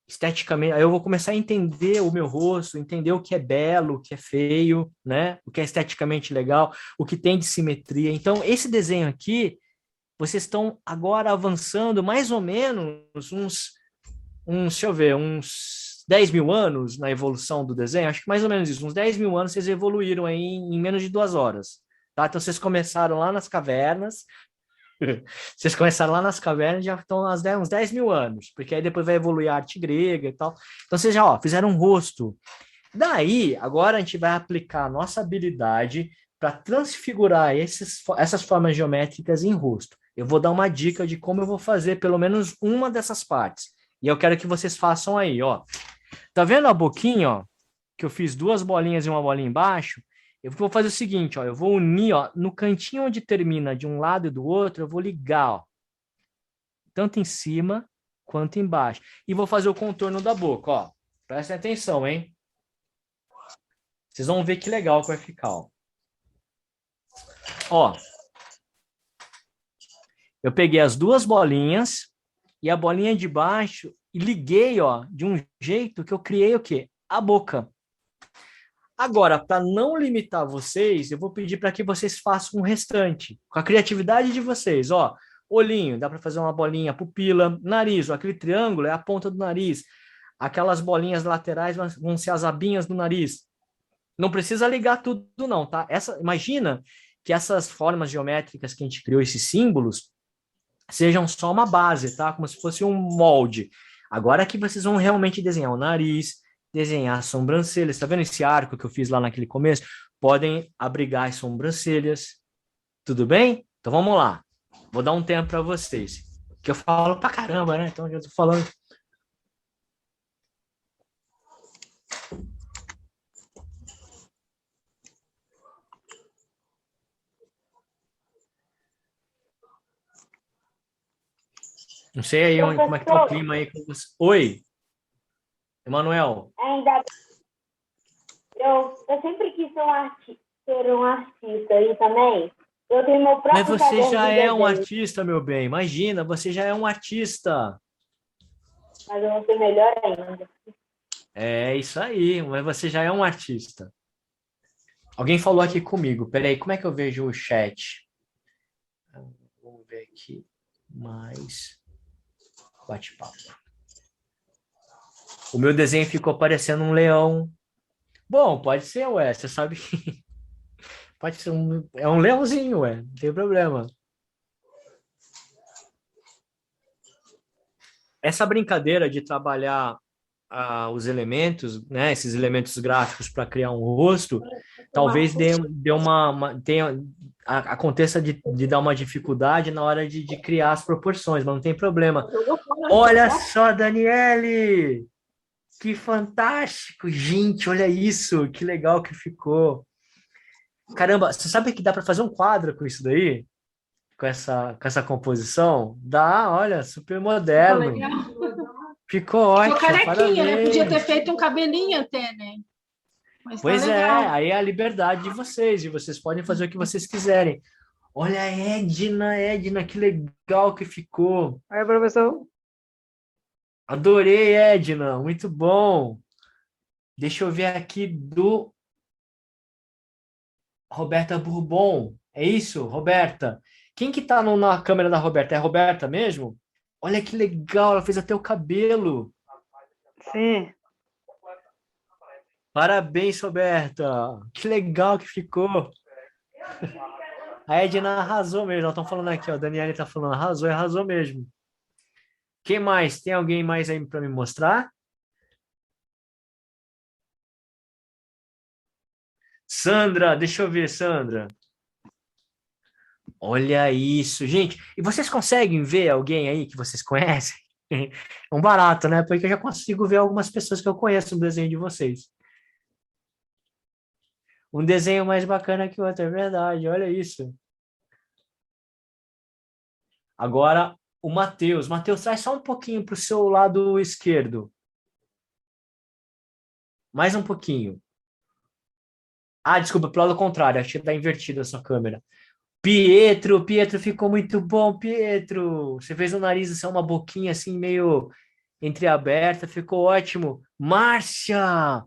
S1: esteticamente, aí eu vou começar a entender o meu rosto, entender o que é belo, o que é feio, né? O que é esteticamente legal, o que tem de simetria. Então, esse desenho aqui, vocês estão agora avançando mais ou menos deixa eu ver, uns 10 mil anos na evolução do desenho, acho que mais ou menos isso, uns 10 mil anos vocês evoluíram aí em menos de 2 horas, tá? Então vocês começaram lá nas cavernas, vocês começaram lá nas cavernas e já estão uns 10 mil anos, porque aí depois vai evoluir a arte grega e tal. Então vocês já fizeram um rosto. Daí, agora a gente vai aplicar a nossa habilidade para transfigurar essas formas geométricas em rosto. Eu vou dar uma dica de como eu vou fazer pelo menos uma dessas partes. E eu quero que vocês façam aí, ó. Tá vendo a boquinha, ó? Que eu fiz 2 bolinhas e uma bolinha embaixo? Eu vou fazer o seguinte, ó. Eu vou unir, ó, no cantinho onde termina de um lado e do outro, eu vou ligar, ó. Tanto em cima quanto embaixo. E vou fazer o contorno da boca, ó. Prestem atenção, hein? Vocês vão ver que legal que vai ficar, ó. Ó. Eu peguei as 2 bolinhas e a bolinha de baixo e liguei, ó, de um jeito que eu criei o quê? A boca. Agora, para não limitar vocês, eu vou pedir para que vocês façam o restante, com a criatividade de vocês. Ó, olhinho, dá para fazer uma bolinha, pupila, nariz, ó, aquele triângulo é a ponta do nariz. Aquelas bolinhas laterais vão ser as abinhas do nariz. Não precisa ligar tudo, não, tá? Imagina que essas formas geométricas que a gente criou, esses símbolos, sejam só uma base, tá? Como se fosse um molde. Agora que vocês vão realmente desenhar o nariz, desenhar as sobrancelhas. Tá vendo esse arco que eu fiz lá naquele começo? Podem abrigar as sobrancelhas. Tudo bem? Então vamos lá. Vou dar um tempo para vocês. Que eu falo pra caramba, né? Então eu tô falando. Não sei aí como é que tá o clima aí com você. Oi, Emanuel.
S4: Ainda eu sempre quis ser um artista aí também. Eu tenho meu próprio
S1: Mas você
S4: caderno
S1: já
S4: de
S1: é um
S4: desenho,
S1: artista, meu bem. Imagina, você já é um artista.
S4: mas eu vou ser melhor ainda.
S1: É isso aí, mas você já é um artista. Alguém falou aqui comigo. Peraí, como é que eu vejo o chat? Vamos ver aqui. Mais bate-papo. O meu desenho ficou parecendo um leão. Bom, pode ser, ué. Você sabe que pode ser é um leãozinho, ué. Não tem problema. Essa brincadeira de trabalhar os elementos, né, esses elementos gráficos para criar um rosto, talvez aconteça de dar uma dificuldade na hora de criar as proporções, mas não tem problema. Olha só, Daniele! Que fantástico! Gente, olha isso! Que legal que ficou! Caramba, você sabe que dá para fazer um quadro com isso daí? Com essa composição? Dá, olha, super moderno. Ficou ótimo,
S3: Ficou carequinha, né?
S1: parabéns.
S3: Podia ter feito um cabelinho até, né? Mas
S1: Pois
S3: tá legal.
S1: aí é a liberdade de vocês, e vocês podem fazer o que vocês quiserem. Olha a Edna, que legal que ficou.
S2: Oi, professor.
S1: Adorei, Edna, muito bom. Deixa eu ver aqui do Roberta Bourbon. É isso, Roberta? Quem que tá na câmera da Roberta? É a Roberta mesmo? Olha que legal, ela fez até o cabelo.
S2: Sim.
S1: Parabéns, Roberta. Que legal que ficou. A Edna arrasou mesmo. Nós estamos falando aqui, ó. A Daniela está falando, arrasou mesmo. Quem mais? Tem alguém mais aí para me mostrar? Sandra, deixa eu ver, Sandra. Olha isso, gente. E vocês conseguem ver alguém aí que vocês conhecem? É um barato, né? Porque eu já consigo ver algumas pessoas que eu conheço no desenho de vocês. Um desenho mais bacana que o outro, é verdade. Olha isso. Agora, o Matheus. Matheus, traz só um pouquinho para o seu lado esquerdo. Mais um pouquinho. Ah, desculpa, para o lado contrário. Acho que está invertida a sua câmera. Pietro ficou muito bom, Pietro. Você fez o nariz, assim, uma boquinha assim, meio entreaberta, ficou ótimo. Márcia!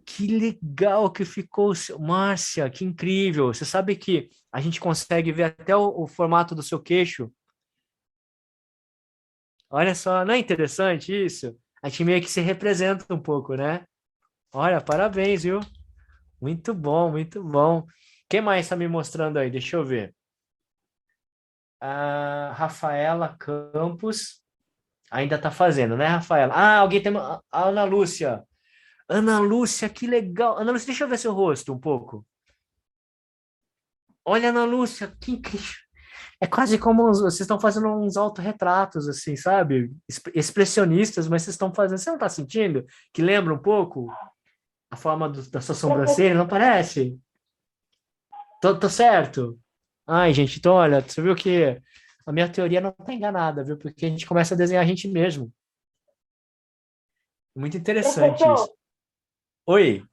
S1: Que legal que ficou, Márcia, que incrível. Você sabe que a gente consegue ver até o formato do seu queixo? Olha só, não é interessante isso? A gente meio que se representa um pouco, né? Olha, parabéns, viu? Muito bom, muito bom. Quem mais está me mostrando aí? Deixa eu ver. A Rafaela Campos ainda está fazendo, né, Rafaela? Ah, alguém tem... A Ana Lúcia. Ana Lúcia, que legal. Ana Lúcia, deixa eu ver seu rosto um pouco. Olha, Ana Lúcia, que incrível. É quase como vocês estão fazendo uns autorretratos, assim, sabe? Expressionistas, mas vocês estão fazendo... Você não está sentindo que lembra um pouco a forma da sua sobrancelha, não parece? Tô certo? Ai, gente, então, olha, você viu que a minha teoria não está enganada, viu? Porque a gente começa a desenhar a gente mesmo. Muito interessante
S4: Professor,
S1: isso. Oi.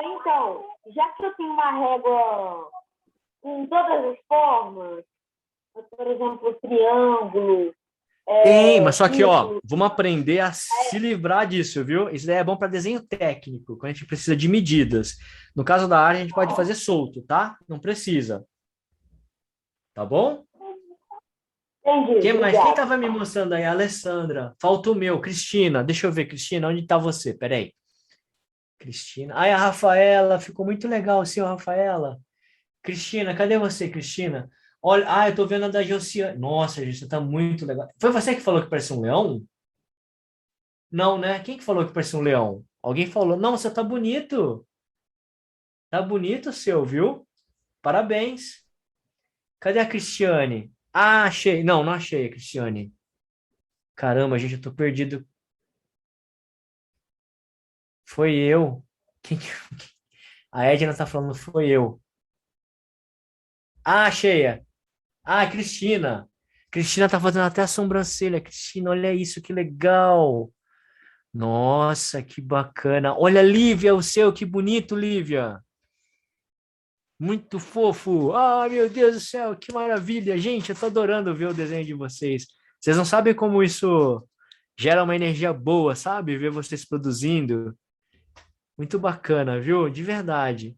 S4: Então, já que eu tenho uma régua em todas as formas, por exemplo, triângulo,
S1: Tem, mas só que, ó, vamos aprender a se livrar disso, viu? Isso daí é bom para desenho técnico, quando a gente precisa de medidas. No caso da arte, a gente pode fazer solto, tá? Não precisa. Tá bom?
S4: Entendi.
S1: Quem mais? Quem
S4: Obrigada.
S1: estava me mostrando aí? Alessandra. Falta o meu. Cristina. Deixa eu ver, Cristina. Onde está você? Peraí. Cristina. Ai, a Rafaela. Ficou muito legal o seu, Rafaela. Cristina, cadê você, Cristina? Olha, eu tô vendo a da Josiane. Nossa, gente, tá muito legal. Foi você que falou que parece um leão? Não, né? Quem que falou que parece um leão? Alguém falou. Não, você tá bonito. Tá bonito o seu, viu? Parabéns. Cadê a Cristiane? Ah, achei. Não, não achei a Cristiane. Caramba, gente, eu tô perdido. Foi eu. A Edna tá falando, foi eu. Ah, achei. Ah, Cristina. Cristina tá fazendo até a sobrancelha. Cristina, olha isso, que legal. Nossa, que bacana. Olha, Lívia, o seu, que bonito, Lívia. Muito fofo. Ah, meu Deus do céu, que maravilha. Gente, eu tô adorando ver o desenho de vocês. Vocês não sabem como isso gera uma energia boa, sabe? Ver vocês produzindo. Muito bacana, viu? De verdade.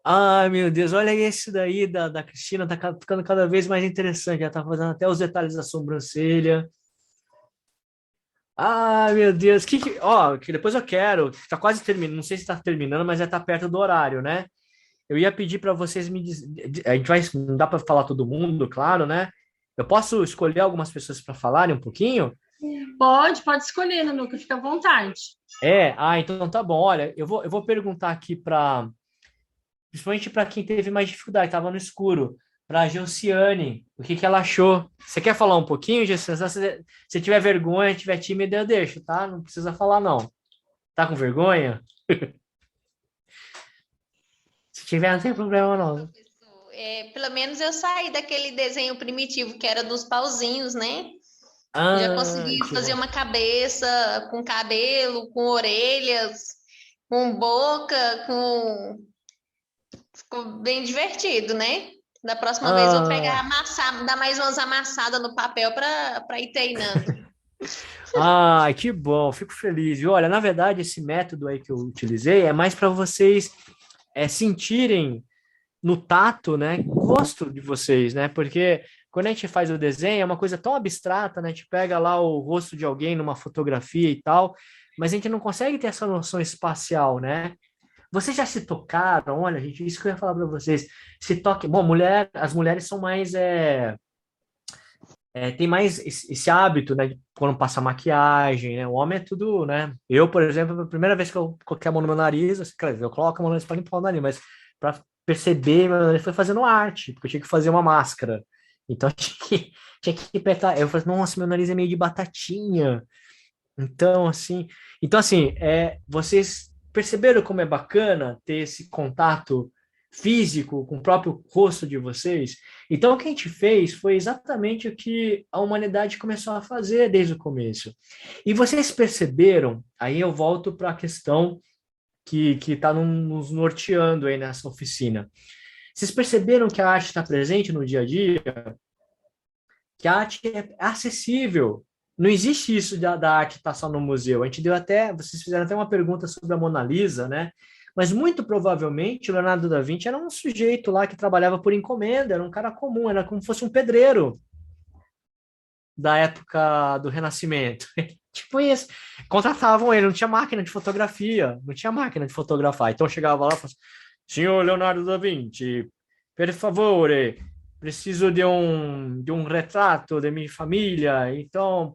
S1: Ai, meu Deus, olha esse daí da Cristina, tá ficando cada vez mais interessante. Ela tá fazendo até os detalhes da sobrancelha. Ai, meu Deus, ó, que depois eu quero, tá quase terminando, não sei se tá terminando, mas já tá perto do horário, né? Eu ia pedir para vocês me dizer, a gente vai, não dá para falar todo mundo, claro, né? Eu posso escolher algumas pessoas para falarem um pouquinho?
S3: Pode escolher, Nanuca, fica à vontade.
S1: Então tá bom. Olha, eu vou perguntar aqui principalmente para quem teve mais dificuldade, estava no escuro, para a Geuciane, o que ela achou. Você quer falar um pouquinho, Geuciane? Se tiver vergonha, tiver tímida, eu deixo, tá? Não precisa falar, não. Tá com vergonha? Se tiver, não tem problema, não.
S6: Pelo menos eu saí daquele desenho primitivo que era dos pauzinhos, né?
S1: Ah,
S6: Já consegui fazer uma cabeça com cabelo, com orelhas, com boca, Ficou bem divertido, né? Da próxima vez eu vou pegar, dar mais umas amassadas no papel para ir treinando.
S1: Que bom, fico feliz. E olha, na verdade, esse método aí que eu utilizei é mais para vocês sentirem no tato, né, gosto de vocês, né? Porque quando a gente faz o desenho é uma coisa tão abstrata, né? A gente pega lá o rosto de alguém numa fotografia e tal, mas a gente não consegue ter essa noção espacial, né? Vocês já se tocaram? Olha, gente, isso que eu ia falar para vocês. Se toque. Bom, as mulheres são mais. Tem mais esse hábito, né? De quando passa maquiagem, né? O homem é tudo, né? Eu, por exemplo, a primeira vez que eu coloquei a mão no meu nariz, assim, claro, eu coloco a mão no nariz para limpar o nariz, mas para perceber, meu nariz foi fazendo arte, porque eu tinha que fazer uma máscara. Então tinha que apertar. Eu falei, nossa, meu nariz é meio de batatinha. Então, assim, vocês perceberam como é bacana ter esse contato físico com o próprio rosto de vocês? Então, o que a gente fez foi exatamente o que a humanidade começou a fazer desde o começo. E vocês perceberam, aí eu volto para a questão que está nos norteando aí nessa oficina. Vocês perceberam que a arte está presente no dia a dia? Que a arte é acessível. Não existe isso da arte estar só no museu. Vocês fizeram até uma pergunta sobre a Mona Lisa, né? Mas muito provavelmente o Leonardo da Vinci era um sujeito lá que trabalhava por encomenda, era um cara comum, era como se fosse um pedreiro da época do Renascimento. Tipo isso. Contratavam ele, não tinha máquina de fotografia, não tinha máquina de fotografar. Então chegava lá e falava assim, senhor Leonardo da Vinci, per favore, preciso de um retrato de minha família, então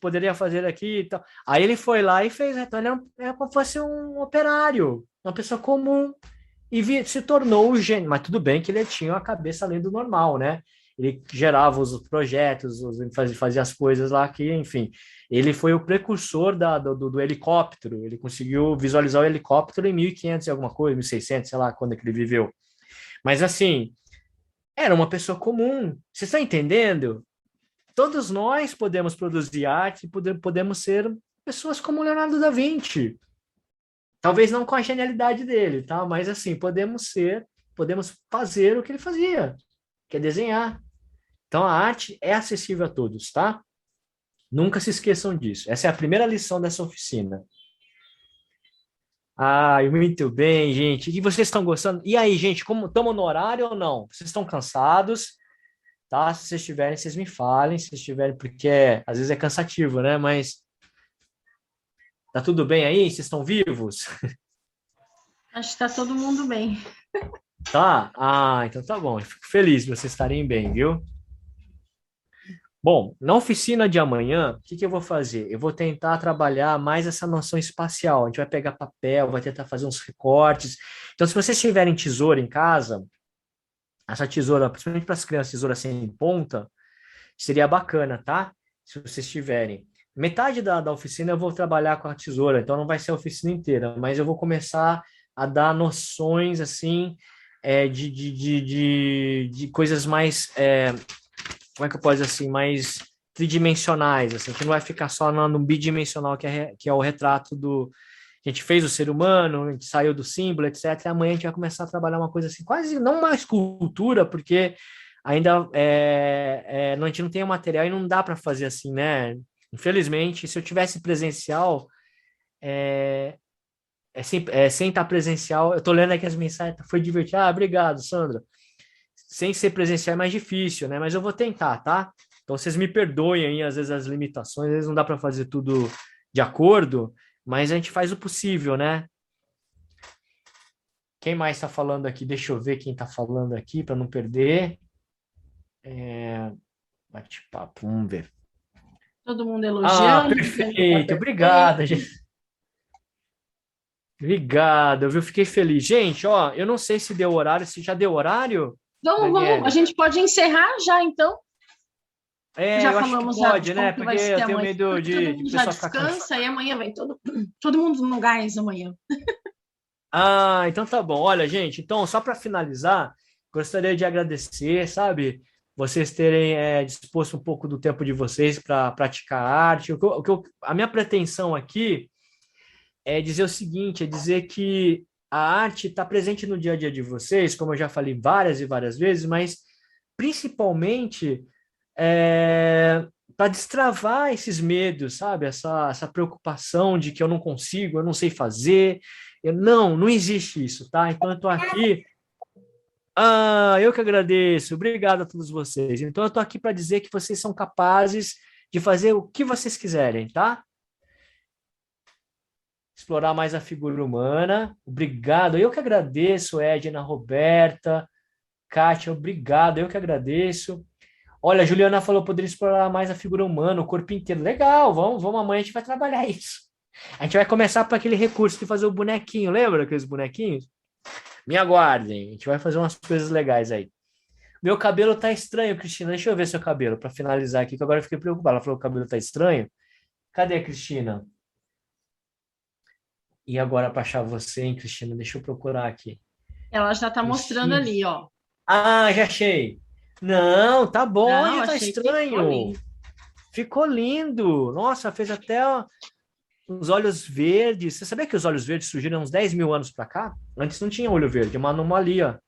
S1: poderia fazer aqui. Então. Aí ele foi lá e fez, então ele era como se fosse um operário, uma pessoa comum, e se tornou o gênio. Mas tudo bem que ele tinha uma cabeça além do normal, né? Ele gerava os projetos, fazia as coisas lá que, enfim, ele foi o precursor do helicóptero, ele conseguiu visualizar o helicóptero em 1500 e alguma coisa, 1600, sei lá, quando é que ele viveu. Mas assim, era uma pessoa comum. Vocês estão entendendo? Todos nós podemos produzir arte, podemos ser pessoas como Leonardo da Vinci. Talvez não com a genialidade dele, tá? Mas assim, podemos fazer o que ele fazia, que é desenhar. Então, a arte é acessível a todos, tá? Nunca se esqueçam disso. Essa é a primeira lição dessa oficina. Ai, muito bem, gente. E vocês estão gostando? E aí, gente, como estamos no horário ou não? Vocês estão cansados? Tá? Se vocês estiverem, vocês me falem. Se vocês estiverem, porque às vezes é cansativo, né? Mas tá tudo bem aí? Vocês estão vivos?
S3: Acho que está todo mundo bem.
S1: Tá? Ah, então tá bom. Eu fico feliz de vocês estarem bem, viu? Bom, na oficina de amanhã, o que eu vou fazer? Eu vou tentar trabalhar mais essa noção espacial. A gente vai pegar papel, vai tentar fazer uns recortes. Então, se vocês tiverem tesoura em casa, essa tesoura, principalmente para as crianças, tesoura sem ponta, seria bacana, tá? Se vocês tiverem. Metade da oficina eu vou trabalhar com a tesoura, então não vai ser a oficina inteira, mas eu vou começar a dar noções, assim, de coisas mais... como é que eu posso dizer assim, mais tridimensionais, assim, que não vai ficar só no bidimensional, que é o retrato do... A gente fez o ser humano, a gente saiu do símbolo, etc. E amanhã a gente vai começar a trabalhar uma coisa assim, quase não uma escultura, porque ainda a gente não tem o material e não dá para fazer assim, né? Infelizmente, se eu tivesse presencial, sem estar presencial, eu tô lendo aqui as mensagens, foi divertido. Ah, obrigado, Sandra. Sem ser presencial é mais difícil, né? Mas eu vou tentar, tá? Então vocês me perdoem aí, às vezes, as limitações, às vezes não dá para fazer tudo de acordo, mas a gente faz o possível, né? Quem mais está falando aqui? Deixa eu ver quem está falando aqui, para não perder. Bate-papo, vamos ver.
S3: Todo mundo elogiando.
S1: Perfeito, obrigado, gente. Obrigado, eu fiquei feliz. Gente, ó, eu não sei se deu horário, se já deu horário.
S3: Vamos, a gente pode encerrar já, então? Já
S1: eu
S3: falamos
S1: acho que pode,
S3: já
S1: né? Porque eu tenho medo de
S3: já
S1: pessoa ficar cansada.
S3: descansa e amanhã vem todo mundo no gás amanhã.
S1: Ah, então tá bom. Olha, gente, então, só para finalizar, gostaria de agradecer, sabe, vocês terem disposto um pouco do tempo de vocês para praticar arte. A minha pretensão aqui é dizer o seguinte, é dizer que a arte está presente no dia a dia de vocês, como eu já falei várias e várias vezes, mas principalmente para destravar esses medos, sabe? Essa preocupação de que eu não consigo, eu não sei fazer. Não existe isso, tá? Então eu estou aqui. Eu que agradeço. Obrigado a todos vocês. Então eu estou aqui para dizer que vocês são capazes de fazer o que vocês quiserem, tá? Explorar mais a figura humana. Obrigado. Eu que agradeço, Edna, Roberta, Kátia, obrigado. Eu que agradeço. Olha, a Juliana falou que poderia explorar mais a figura humana, o corpo inteiro. Legal, vamos, amanhã a gente vai trabalhar isso. A gente vai começar por aquele recurso de fazer o bonequinho, lembra aqueles bonequinhos? Me aguardem, a gente vai fazer umas coisas legais aí. Meu cabelo tá estranho, Cristina. Deixa eu ver seu cabelo, para finalizar aqui, que agora eu fiquei preocupado. Ela falou que o cabelo tá estranho. Cadê, Cristina? E agora para achar você, hein, Cristina? Deixa eu procurar aqui.
S3: Ela já tá mostrando ali, ó.
S1: Ah, já achei. Não, tá bom,
S3: Não,
S1: tá estranho. Ficou lindo. Nossa, fez até os olhos verdes. Você sabia que os olhos verdes surgiram uns 10 mil anos para cá? Antes não tinha olho verde, é uma anomalia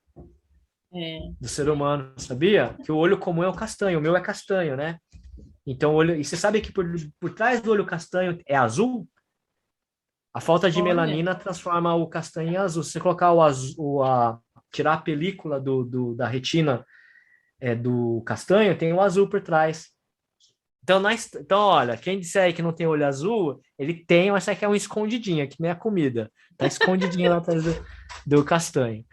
S1: do ser humano, sabia? Que o olho comum é o castanho, o meu é castanho, né? Então, e você sabe que por trás do olho castanho é azul? A falta de melanina transforma o castanho em azul. Se você colocar tirar a película da retina do castanho, tem o azul por trás. Então, olha, quem disser aí que não tem olho azul, ele tem, mas isso aqui é um escondidinho, que nem a comida. Tá escondidinho lá atrás do castanho.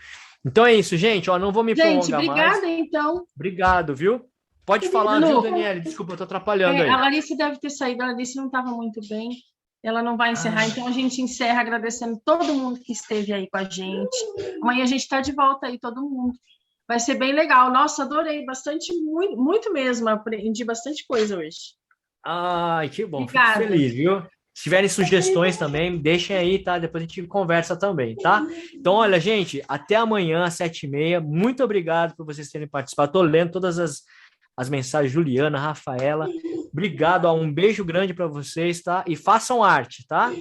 S1: Então é isso, gente. Ó, não vou me prolongar mais.
S3: Obrigada, então.
S1: Obrigado, viu? Pode falar, viu, Daniele? Desculpa, eu tô atrapalhando aí.
S3: A Larissa deve ter saído, a Larissa não estava muito bem. Ela não vai encerrar, então a gente encerra agradecendo todo mundo que esteve aí com a gente. Amanhã a gente está de volta aí, todo mundo. Vai ser bem legal. Nossa, adorei bastante, muito, muito mesmo. Aprendi bastante coisa hoje.
S1: Ai, que bom.
S3: Obrigada.
S1: Fico feliz, viu? Se tiverem sugestões também, deixem aí, tá? Depois a gente conversa também, tá? Então, olha, gente, até amanhã, às 7h30. Muito obrigado por vocês terem participado. Estou lendo todas as mensagens, Juliana, Rafaela. Obrigado, um beijo grande para vocês, tá? E façam arte, tá?